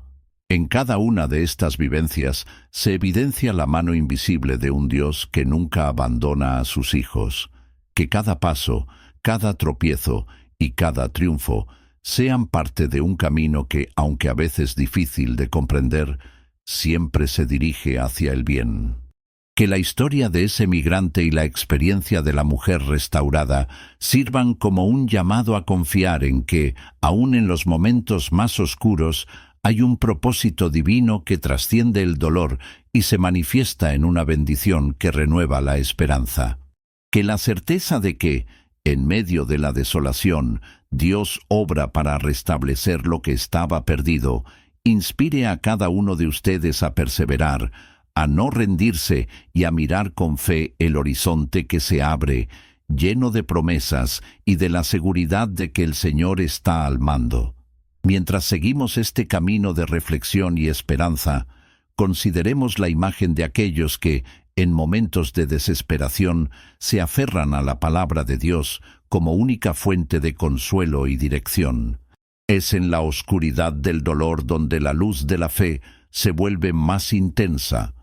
En cada una de estas vivencias se evidencia la mano invisible de un Dios que nunca abandona a sus hijos. Que cada paso, cada tropiezo y cada triunfo sean parte de un camino que, aunque a veces difícil de comprender, siempre se dirige hacia el bien. Que la historia de ese migrante y la experiencia de la mujer restaurada sirvan como un llamado a confiar en que, aun en los momentos más oscuros, hay un propósito divino que trasciende el dolor y se manifiesta en una bendición que renueva la esperanza. Que la certeza de que, en medio de la desolación, Dios obra para restablecer lo que estaba perdido, inspire a cada uno de ustedes a perseverar, a no rendirse y a mirar con fe el horizonte que se abre, lleno de promesas y de la seguridad de que el Señor está al mando. Mientras seguimos este camino de reflexión y esperanza, consideremos la imagen de aquellos que, en momentos de desesperación, se aferran a la palabra de Dios como única fuente de consuelo y dirección. Es en la oscuridad del dolor donde la luz de la fe se vuelve más intensa,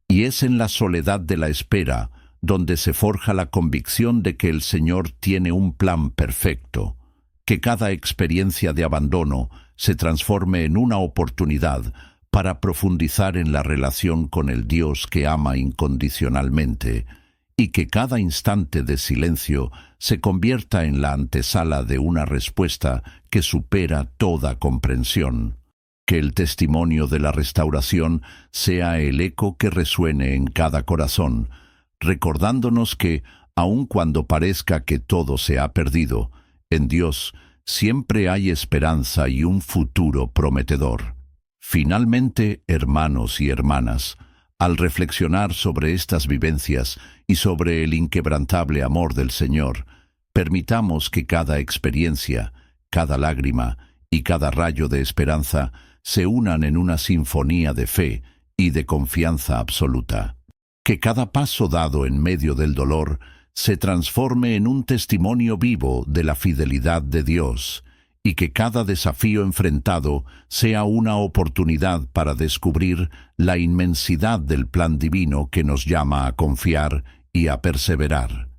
y es en la soledad de la espera donde se forja la convicción de que el Señor tiene un plan perfecto. Que cada experiencia de abandono se transforme en una oportunidad para profundizar en la relación con el Dios que ama incondicionalmente, y que cada instante de silencio se convierta en la antesala de una respuesta que supera toda comprensión. Que el testimonio de la restauración sea el eco que resuene en cada corazón, recordándonos que, aun cuando parezca que todo se ha perdido, en Dios siempre hay esperanza y un futuro prometedor. Finalmente, hermanos y hermanas, al reflexionar sobre estas vivencias y sobre el inquebrantable amor del Señor, permitamos que cada experiencia, cada lágrima y cada rayo de esperanza se unan en una sinfonía de fe y de confianza absoluta. Que cada paso dado en medio del dolor se transforme en un testimonio vivo de la fidelidad de Dios, y que cada desafío enfrentado sea una oportunidad para descubrir la inmensidad del plan divino que nos llama a confiar y a perseverar.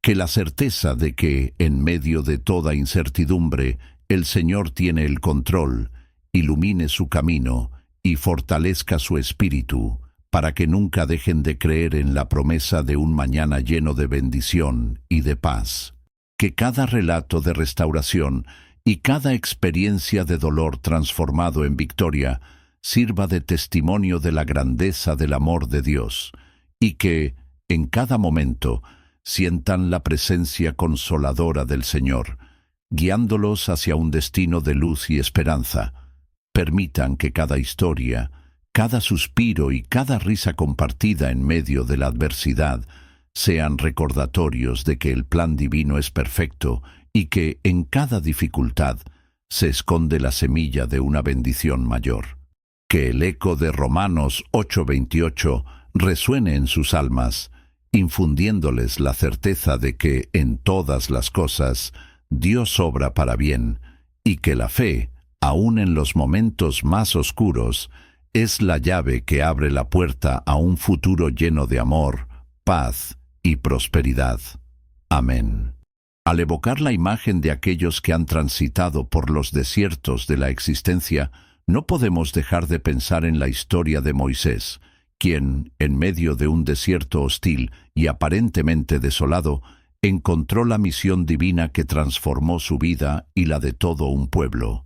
Que la certeza de que, en medio de toda incertidumbre, el Señor tiene el control, ilumine su camino y fortalezca su espíritu, para que nunca dejen de creer en la promesa de un mañana lleno de bendición y de paz. Que cada relato de restauración y cada experiencia de dolor transformado en victoria sirva de testimonio de la grandeza del amor de Dios, y que, en cada momento, sientan la presencia consoladora del Señor, guiándolos hacia un destino de luz y esperanza. Permitan que cada historia, cada suspiro y cada risa compartida en medio de la adversidad sean recordatorios de que el plan divino es perfecto y que en cada dificultad se esconde la semilla de una bendición mayor. Que el eco de Romanos 8:28 resuene en sus almas, infundiéndoles la certeza de que en todas las cosas Dios obra para bien, y que la fe, aun en los momentos más oscuros, es la llave que abre la puerta a un futuro lleno de amor, paz y prosperidad. Amén. Al evocar la imagen de aquellos que han transitado por los desiertos de la existencia, no podemos dejar de pensar en la historia de Moisés, quien, en medio de un desierto hostil y aparentemente desolado, encontró la misión divina que transformó su vida y la de todo un pueblo.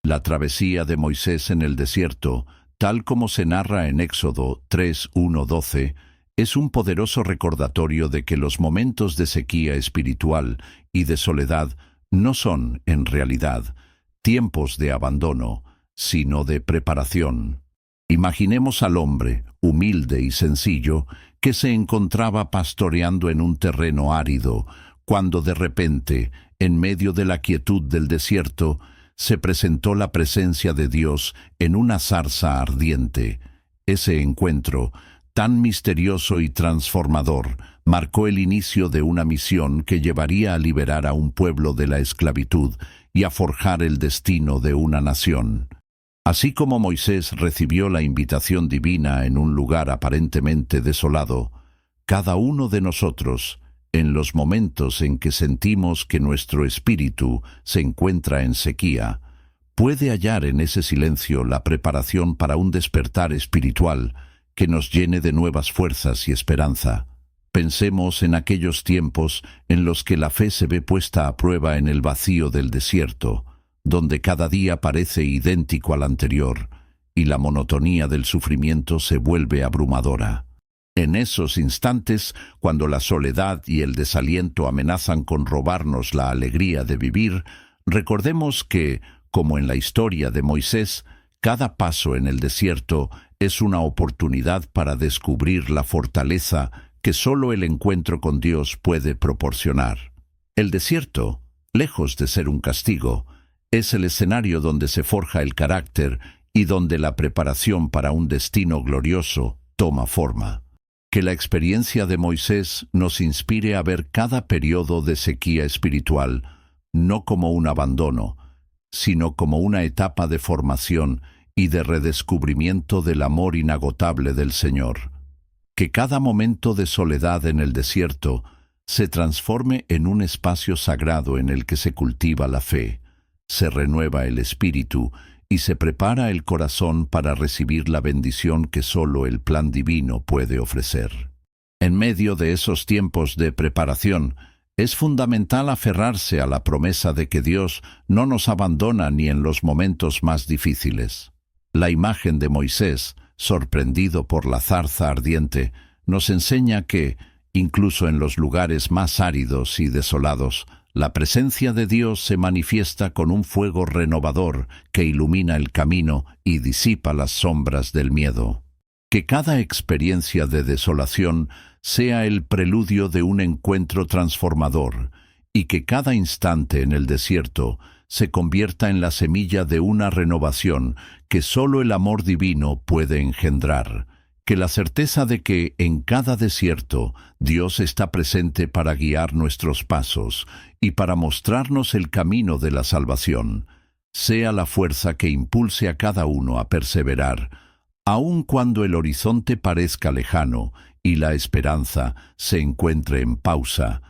La travesía de Moisés en el desierto, tal como se narra en Éxodo 3:1-12, es un poderoso recordatorio de que los momentos de sequía espiritual y de soledad no son, en realidad, tiempos de abandono, sino de preparación. Imaginemos al hombre, humilde y sencillo, que se encontraba pastoreando en un terreno árido, cuando de repente, en medio de la quietud del desierto, se presentó la presencia de Dios en una zarza ardiente. Ese encuentro, tan misterioso y transformador, marcó el inicio de una misión que llevaría a liberar a un pueblo de la esclavitud y a forjar el destino de una nación. Así como Moisés recibió la invitación divina en un lugar aparentemente desolado, cada uno de nosotros, en los momentos en que sentimos que nuestro espíritu se encuentra en sequía, puede hallar en ese silencio la preparación para un despertar espiritual que nos llene de nuevas fuerzas y esperanza. Pensemos en aquellos tiempos en los que la fe se ve puesta a prueba en el vacío del desierto, donde cada día parece idéntico al anterior, y la monotonía del sufrimiento se vuelve abrumadora. En esos instantes, cuando la soledad y el desaliento amenazan con robarnos la alegría de vivir, recordemos que, como en la historia de Moisés, cada paso en el desierto es una oportunidad para descubrir la fortaleza que solo el encuentro con Dios puede proporcionar. El desierto, lejos de ser un castigo, es el escenario donde se forja el carácter y donde la preparación para un destino glorioso toma forma. Que la experiencia de Moisés nos inspire a ver cada periodo de sequía espiritual no como un abandono, sino como una etapa de formación y de redescubrimiento del amor inagotable del Señor. Que cada momento de soledad en el desierto se transforme en un espacio sagrado en el que se cultiva la fe, se renueva el espíritu y se prepara el corazón para recibir la bendición que solo el plan divino puede ofrecer. En medio de esos tiempos de preparación, es fundamental aferrarse a la promesa de que Dios no nos abandona ni en los momentos más difíciles. La imagen de Moisés, sorprendido por la zarza ardiente, nos enseña que, incluso en los lugares más áridos y desolados, la presencia de Dios se manifiesta con un fuego renovador que ilumina el camino y disipa las sombras del miedo. Que cada experiencia de desolación sea el preludio de un encuentro transformador, y que cada instante en el desierto se convierta en la semilla de una renovación que solo el amor divino puede engendrar. Que la certeza de que en cada desierto Dios está presente para guiar nuestros pasos y para mostrarnos el camino de la salvación, sea la fuerza que impulse a cada uno a perseverar, aun cuando el horizonte parezca lejano y la esperanza se encuentre en pausa.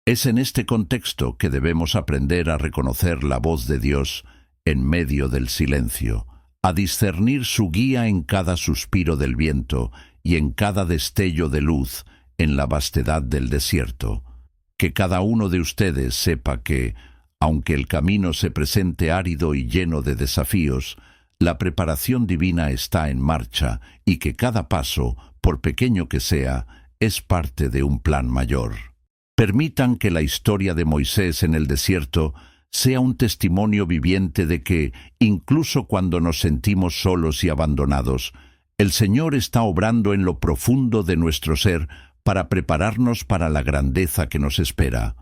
Es en este contexto que debemos aprender a reconocer la voz de Dios en medio del silencio, a discernir su guía en cada suspiro del viento y en cada destello de luz en la vastedad del desierto. Que cada uno de ustedes sepa que, aunque el camino se presente árido y lleno de desafíos, la preparación divina está en marcha y que cada paso, por pequeño que sea, es parte de un plan mayor. Permitan que la historia de Moisés en el desierto sea un testimonio viviente de que, incluso cuando nos sentimos solos y abandonados, el Señor está obrando en lo profundo de nuestro ser para prepararnos para la grandeza que nos espera.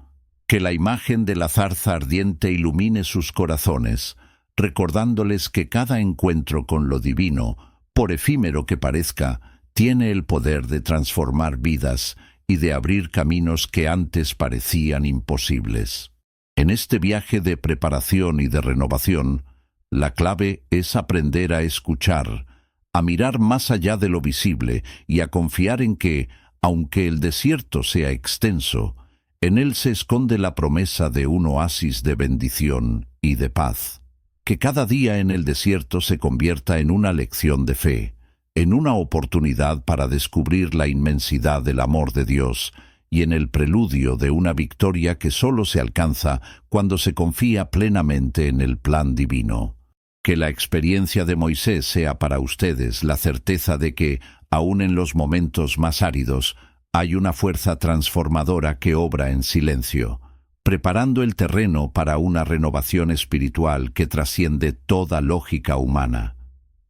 Que la imagen de la zarza ardiente ilumine sus corazones, recordándoles que cada encuentro con lo divino, por efímero que parezca, tiene el poder de transformar vidas y de abrir caminos que antes parecían imposibles. En este viaje de preparación y de renovación, la clave es aprender a escuchar, a mirar más allá de lo visible y a confiar en que, aunque el desierto sea extenso, en él se esconde la promesa de un oasis de bendición y de paz. Que cada día en el desierto se convierta en una lección de fe, en una oportunidad para descubrir la inmensidad del amor de Dios y en el preludio de una victoria que solo se alcanza cuando se confía plenamente en el plan divino. Que la experiencia de Moisés sea para ustedes la certeza de que, aun en los momentos más áridos, hay una fuerza transformadora que obra en silencio, preparando el terreno para una renovación espiritual que trasciende toda lógica humana.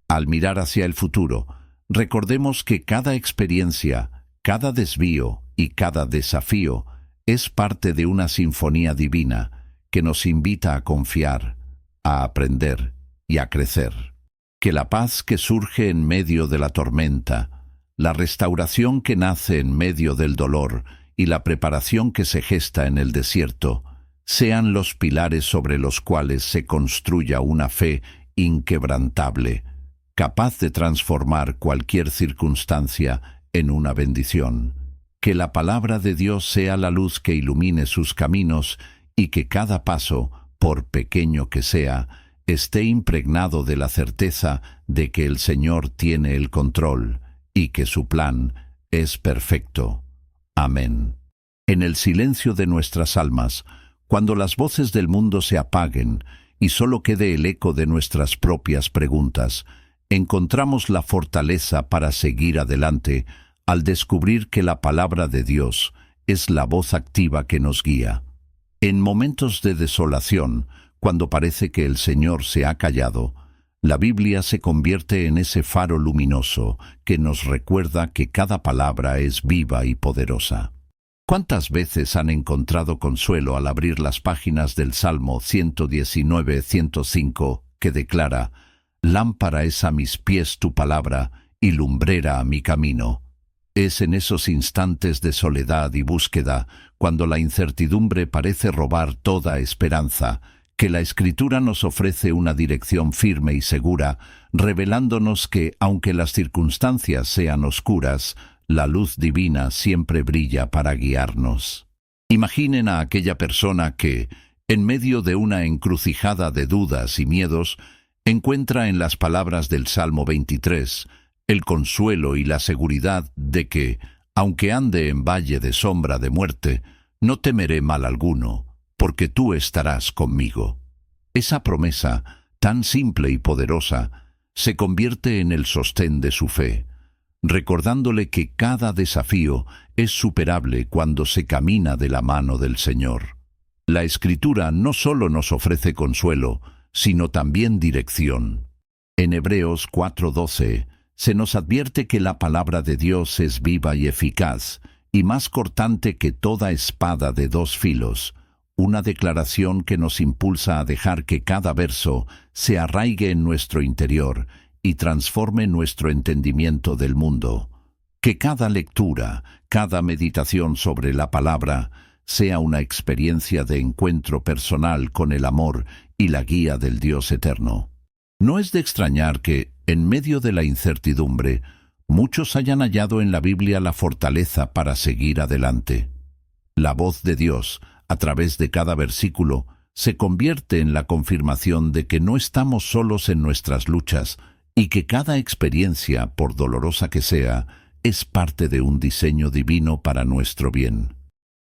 Al mirar hacia el futuro, recordemos que cada experiencia, cada desvío y cada desafío es parte de una sinfonía divina que nos invita a confiar, a aprender y a crecer. Que la paz que surge en medio de la tormenta, la restauración que nace en medio del dolor y la preparación que se gesta en el desierto sean los pilares sobre los cuales se construya una fe inquebrantable, capaz de transformar cualquier circunstancia en una bendición. Que la palabra de Dios sea la luz que ilumine sus caminos y que cada paso, por pequeño que sea, esté impregnado de la certeza de que el Señor tiene el control y que su plan es perfecto. Amén. En el silencio de nuestras almas, cuando las voces del mundo se apaguen y solo quede el eco de nuestras propias preguntas, encontramos la fortaleza para seguir adelante al descubrir que la palabra de Dios es la voz activa que nos guía. En momentos de desolación, cuando parece que el Señor se ha callado, la Biblia se convierte en ese faro luminoso que nos recuerda que cada palabra es viva y poderosa. ¿Cuántas veces han encontrado consuelo al abrir las páginas del Salmo 119-105 que declara: «Lámpara es a mis pies tu palabra y lumbrera a mi camino»? Es en esos instantes de soledad y búsqueda, cuando la incertidumbre parece robar toda esperanza, que la Escritura nos ofrece una dirección firme y segura, revelándonos que, aunque las circunstancias sean oscuras, la luz divina siempre brilla para guiarnos. Imaginen a aquella persona que, en medio de una encrucijada de dudas y miedos, encuentra en las palabras del Salmo 23 el consuelo y la seguridad de que, Aunque ande en valle de sombra de muerte, no temeré mal alguno, porque tú estarás conmigo. Esa promesa, tan simple y poderosa, se convierte en el sostén de su fe, recordándole que cada desafío es superable cuando se camina de la mano del Señor. La Escritura no solo nos ofrece consuelo, sino también dirección. En Hebreos 4:12 se nos advierte que la palabra de Dios es viva y eficaz, y más cortante que toda espada de dos filos, una declaración que nos impulsa a dejar que cada verso se arraigue en nuestro interior y transforme nuestro entendimiento del mundo. Que cada lectura, cada meditación sobre la palabra, sea una experiencia de encuentro personal con el amor y la guía del Dios eterno. No es de extrañar que, en medio de la incertidumbre, muchos hayan hallado en la Biblia la fortaleza para seguir adelante. La voz de Dios, a través de cada versículo, se convierte en la confirmación de que no estamos solos en nuestras luchas y que cada experiencia, por dolorosa que sea, es parte de un diseño divino para nuestro bien.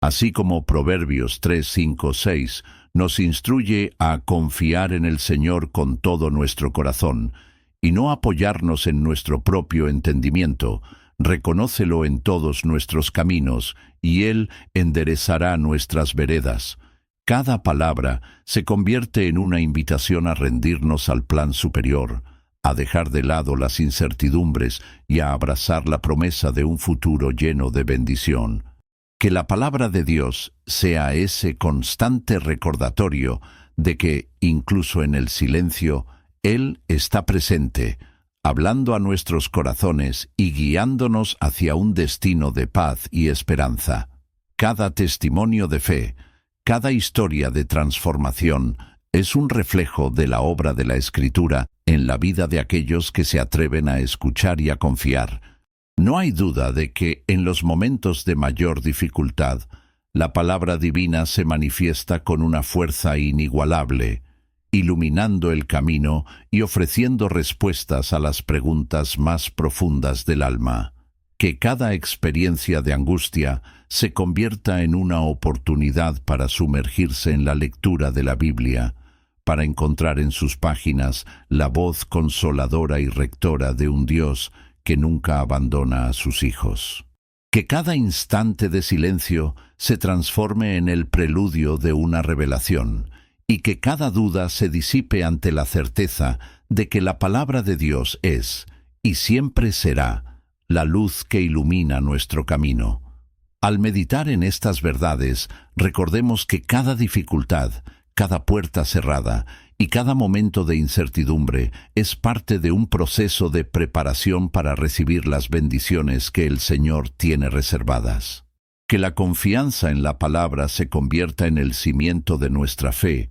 Así como Proverbios 3, 5, 6 nos instruye a confiar en el Señor con todo nuestro corazón y no apoyarnos en nuestro propio entendimiento, reconócelo en todos nuestros caminos y Él enderezará nuestras veredas. Cada palabra se convierte en una invitación a rendirnos al plan superior, a dejar de lado las incertidumbres y a abrazar la promesa de un futuro lleno de bendición. Que la palabra de Dios sea ese constante recordatorio de que, incluso en el silencio, Él está presente, hablando a nuestros corazones y guiándonos hacia un destino de paz y esperanza. Cada testimonio de fe, cada historia de transformación, es un reflejo de la obra de la Escritura en la vida de aquellos que se atreven a escuchar y a confiar. No hay duda de que en los momentos de mayor dificultad, la palabra divina se manifiesta con una fuerza inigualable, iluminando el camino y ofreciendo respuestas a las preguntas más profundas del alma. Que cada experiencia de angustia se convierta en una oportunidad para sumergirse en la lectura de la Biblia, para encontrar en sus páginas la voz consoladora y rectora de un Dios que nunca abandona a sus hijos. Que cada instante de silencio se transforme en el preludio de una revelación, y que cada duda se disipe ante la certeza de que la palabra de Dios es, y siempre será, la luz que ilumina nuestro camino. Al meditar en estas verdades, recordemos que cada dificultad, cada puerta cerrada y cada momento de incertidumbre es parte de un proceso de preparación para recibir las bendiciones que el Señor tiene reservadas. Que la confianza en la palabra se convierta en el cimiento de nuestra fe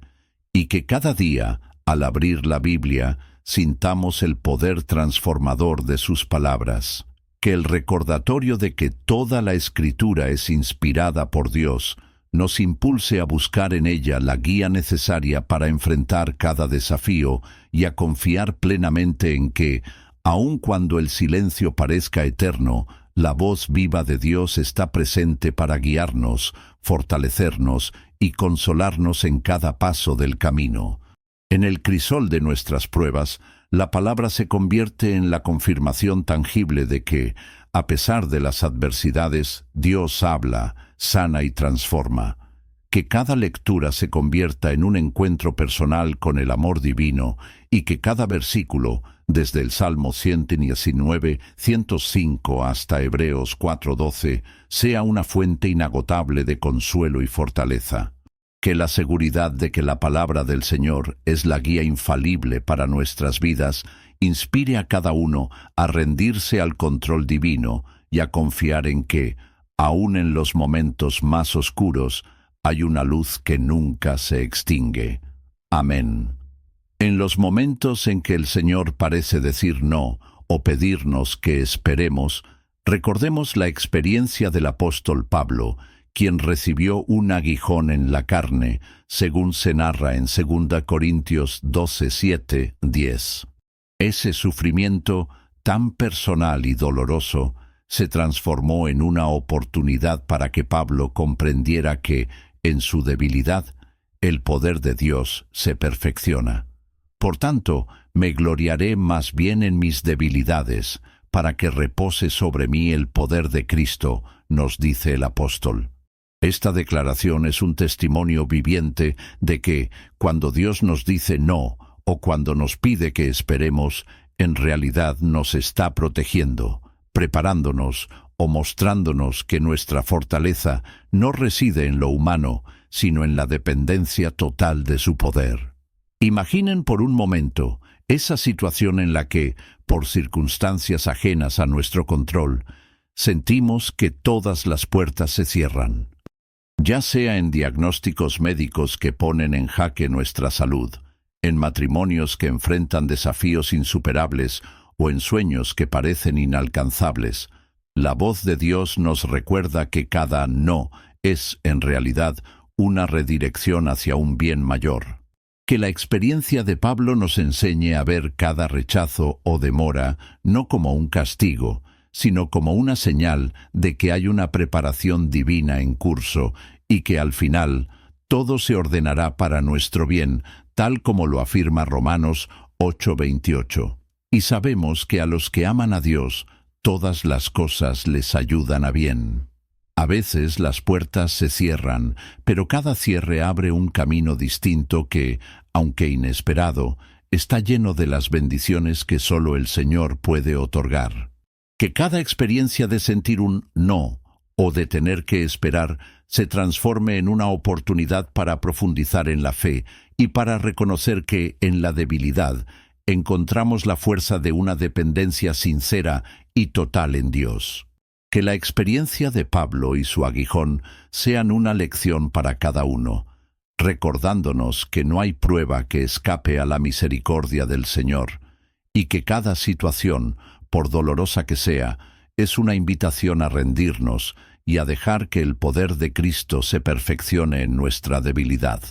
y que cada día, al abrir la Biblia, sintamos el poder transformador de sus palabras. Que el recordatorio de que toda la Escritura es inspirada por Dios nos impulse a buscar en ella la guía necesaria para enfrentar cada desafío y a confiar plenamente en que, aun cuando el silencio parezca eterno, la voz viva de Dios está presente para guiarnos, fortalecernos y consolarnos en cada paso del camino. En el crisol de nuestras pruebas, la palabra se convierte en la confirmación tangible de que, a pesar de las adversidades, Dios habla, sana y transforma. Que cada lectura se convierta en un encuentro personal con el amor divino y que cada versículo, desde el Salmo 119, 105 hasta Hebreos 4:12, sea una fuente inagotable de consuelo y fortaleza. Que la seguridad de que la palabra del Señor es la guía infalible para nuestras vidas inspire a cada uno a rendirse al control divino y a confiar en que, aun en los momentos más oscuros, hay una luz que nunca se extingue. Amén. En los momentos en que el Señor parece decir no o pedirnos que esperemos, recordemos la experiencia del apóstol Pablo, quien recibió un aguijón en la carne, según se narra en 2 Corintios 12, 7, 10. Ese sufrimiento, tan personal y doloroso, se transformó en una oportunidad para que Pablo comprendiera que, en su debilidad, el poder de Dios se perfecciona. Por tanto, me gloriaré más bien en mis debilidades, para que repose sobre mí el poder de Cristo, nos dice el apóstol. Esta declaración es un testimonio viviente de que, cuando Dios nos dice no, o cuando nos pide que esperemos, en realidad nos está protegiendo, preparándonos o mostrándonos que nuestra fortaleza no reside en lo humano, sino en la dependencia total de su poder. Imaginen por un momento esa situación en la que, por circunstancias ajenas a nuestro control, sentimos que todas las puertas se cierran. Ya sea en diagnósticos médicos que ponen en jaque nuestra salud, en matrimonios que enfrentan desafíos insuperables o en sueños que parecen inalcanzables, la voz de Dios nos recuerda que cada no es, en realidad, una redirección hacia un bien mayor. Que la experiencia de Pablo nos enseñe a ver cada rechazo o demora no como un castigo, sino como una señal de que hay una preparación divina en curso y que al final todo se ordenará para nuestro bien, tal como lo afirma Romanos 8:28. Y sabemos que a los que aman a Dios, todas las cosas les ayudan a bien. A veces las puertas se cierran, pero cada cierre abre un camino distinto que, aunque inesperado, está lleno de las bendiciones que solo el Señor puede otorgar. Que cada experiencia de sentir un no o de tener que esperar se transforme en una oportunidad para profundizar en la fe y para reconocer que, en la debilidad, encontramos la fuerza de una dependencia sincera y total en Dios. Que la experiencia de Pablo y su aguijón sean una lección para cada uno, recordándonos que no hay prueba que escape a la misericordia del Señor, y que cada situación, por dolorosa que sea, es una invitación a rendirnos y a dejar que el poder de Cristo se perfeccione en nuestra debilidad.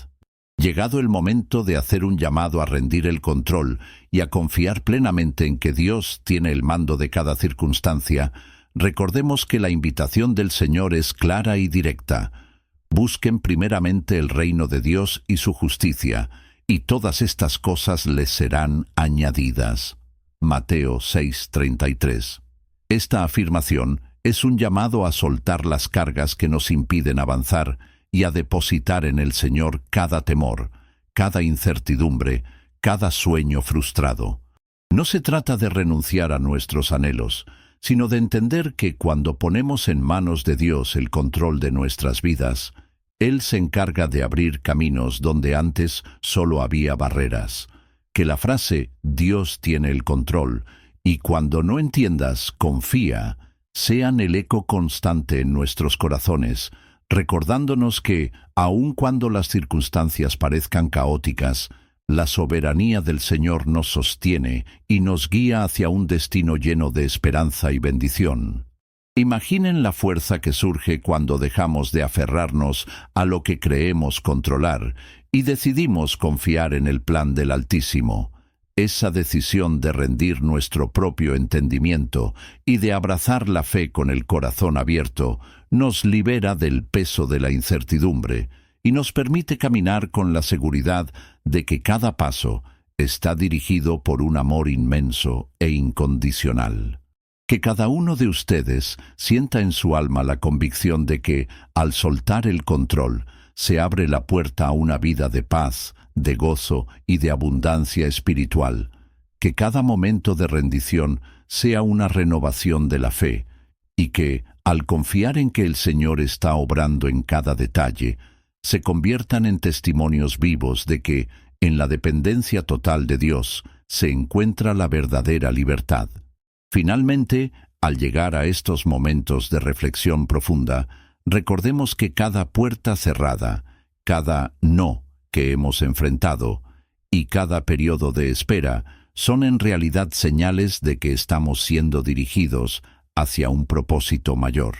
Llegado el momento de hacer un llamado a rendir el control y a confiar plenamente en que Dios tiene el mando de cada circunstancia, recordemos que la invitación del Señor es clara y directa. Busquen primeramente el reino de Dios y su justicia, y todas estas cosas les serán añadidas. Mateo 6:33. Esta afirmación es un llamado a soltar las cargas que nos impiden avanzar y a depositar en el Señor cada temor, cada incertidumbre, cada sueño frustrado. No se trata de renunciar a nuestros anhelos, sino de entender que cuando ponemos en manos de Dios el control de nuestras vidas, Él se encarga de abrir caminos donde antes solo había barreras. Que la frase «Dios tiene el control» y «cuando no entiendas, confía» sean el eco constante en nuestros corazones, recordándonos que, aun cuando las circunstancias parezcan caóticas, la soberanía del Señor nos sostiene y nos guía hacia un destino lleno de esperanza y bendición. Imaginen la fuerza que surge cuando dejamos de aferrarnos a lo que creemos controlar y decidimos confiar en el plan del Altísimo. Esa decisión de rendir nuestro propio entendimiento y de abrazar la fe con el corazón abierto nos libera del peso de la incertidumbre y nos permite caminar con la seguridad de que cada paso está dirigido por un amor inmenso e incondicional. Que cada uno de ustedes sienta en su alma la convicción de que, al soltar el control, se abre la puerta a una vida de paz, de gozo y de abundancia espiritual. Que cada momento de rendición sea una renovación de la fe, y que, al confiar en que el Señor está obrando en cada detalle, se conviertan en testimonios vivos de que, en la dependencia total de Dios, se encuentra la verdadera libertad. Finalmente, al llegar a estos momentos de reflexión profunda, recordemos que cada puerta cerrada, cada no que hemos enfrentado y cada periodo de espera son en realidad señales de que estamos siendo dirigidos hacia un propósito mayor.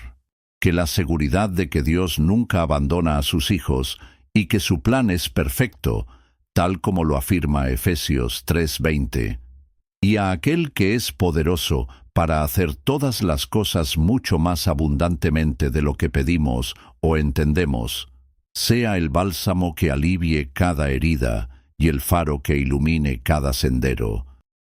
Que la seguridad de que Dios nunca abandona a sus hijos y que su plan es perfecto, tal como lo afirma Efesios 3:20, y a aquel que es poderoso para hacer todas las cosas mucho más abundantemente de lo que pedimos o entendemos, sea el bálsamo que alivie cada herida y el faro que ilumine cada sendero.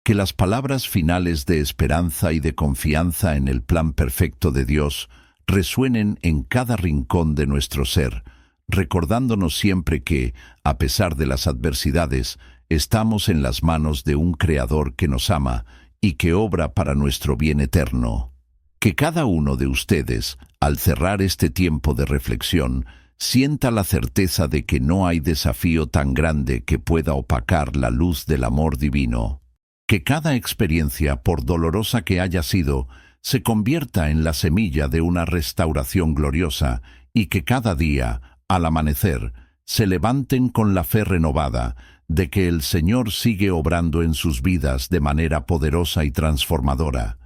Que las palabras finales de esperanza y de confianza en el plan perfecto de Dios resuenen en cada rincón de nuestro ser, recordándonos siempre que, a pesar de las adversidades, estamos en las manos de un Creador que nos ama y que obra para nuestro bien eterno. Que cada uno de ustedes, al cerrar este tiempo de reflexión, sienta la certeza de que no hay desafío tan grande que pueda opacar la luz del amor divino. Que cada experiencia, por dolorosa que haya sido, se convierta en la semilla de una restauración gloriosa y que cada día, al amanecer, se levanten con la fe renovada de que el Señor sigue obrando en sus vidas de manera poderosa y transformadora.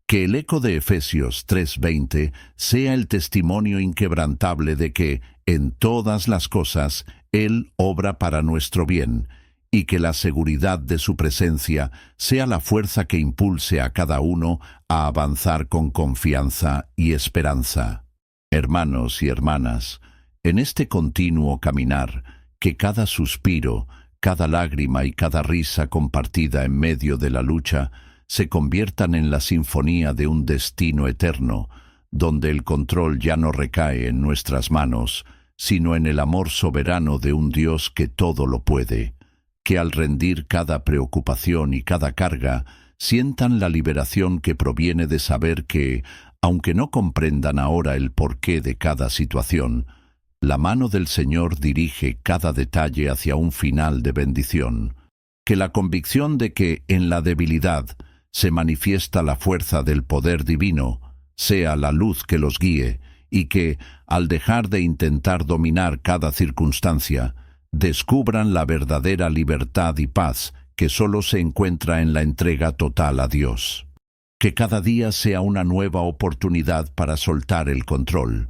Que el eco de Efesios 3:20 sea el testimonio inquebrantable de que, en todas las cosas, Él obra para nuestro bien, y que la seguridad de su presencia sea la fuerza que impulse a cada uno a avanzar con confianza y esperanza. Hermanos y hermanas, en este continuo caminar, que cada suspiro, cada lágrima y cada risa compartida en medio de la lucha se conviertan en la sinfonía de un destino eterno, donde el control ya no recae en nuestras manos, sino en el amor soberano de un Dios que todo lo puede. Que al rendir cada preocupación y cada carga, sientan la liberación que proviene de saber que, aunque no comprendan ahora el porqué de cada situación, la mano del Señor dirige cada detalle hacia un final de bendición. Que la convicción de que en la debilidad se manifiesta la fuerza del poder divino sea la luz que los guíe y que, al dejar de intentar dominar cada circunstancia, descubran la verdadera libertad y paz que solo se encuentra en la entrega total a Dios. Que cada día sea una nueva oportunidad para soltar el control,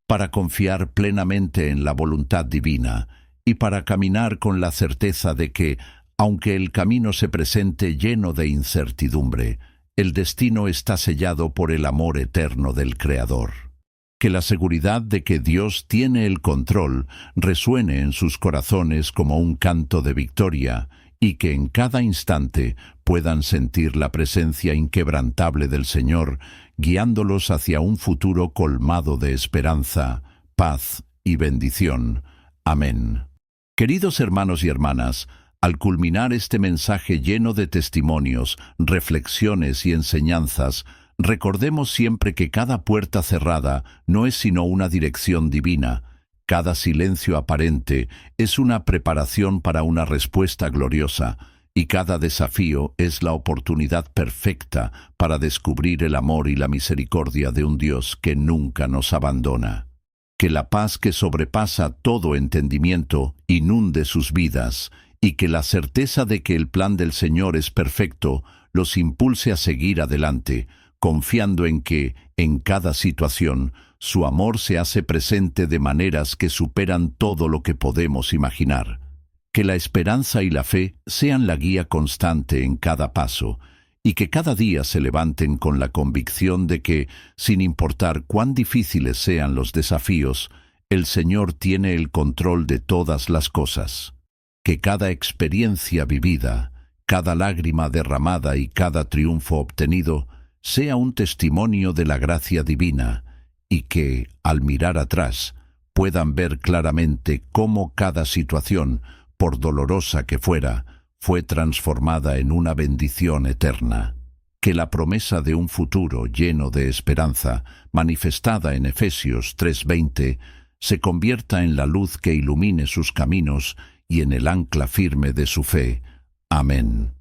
para confiar plenamente en la voluntad divina y para caminar con la certeza de que, aunque el camino se presente lleno de incertidumbre, el destino está sellado por el amor eterno del Creador. Que la seguridad de que Dios tiene el control resuene en sus corazones como un canto de victoria y que en cada instante puedan sentir la presencia inquebrantable del Señor guiándolos hacia un futuro colmado de esperanza, paz y bendición. Amén. Queridos hermanos y hermanas, al culminar este mensaje lleno de testimonios, reflexiones y enseñanzas, recordemos siempre que cada puerta cerrada no es sino una dirección divina. Cada silencio aparente es una preparación para una respuesta gloriosa, y cada desafío es la oportunidad perfecta para descubrir el amor y la misericordia de un Dios que nunca nos abandona. Que la paz que sobrepasa todo entendimiento inunde sus vidas, y que la certeza de que el plan del Señor es perfecto los impulse a seguir adelante, confiando en que, en cada situación, su amor se hace presente de maneras que superan todo lo que podemos imaginar. Que la esperanza y la fe sean la guía constante en cada paso, y que cada día se levanten con la convicción de que, sin importar cuán difíciles sean los desafíos, el Señor tiene el control de todas las cosas. Que cada experiencia vivida, cada lágrima derramada y cada triunfo obtenido sea un testimonio de la gracia divina, y que, al mirar atrás, puedan ver claramente cómo cada situación, por dolorosa que fuera, fue transformada en una bendición eterna. Que la promesa de un futuro lleno de esperanza, manifestada en Efesios 3:20, se convierta en la luz que ilumine sus caminos y en el ancla firme de su fe. Amén.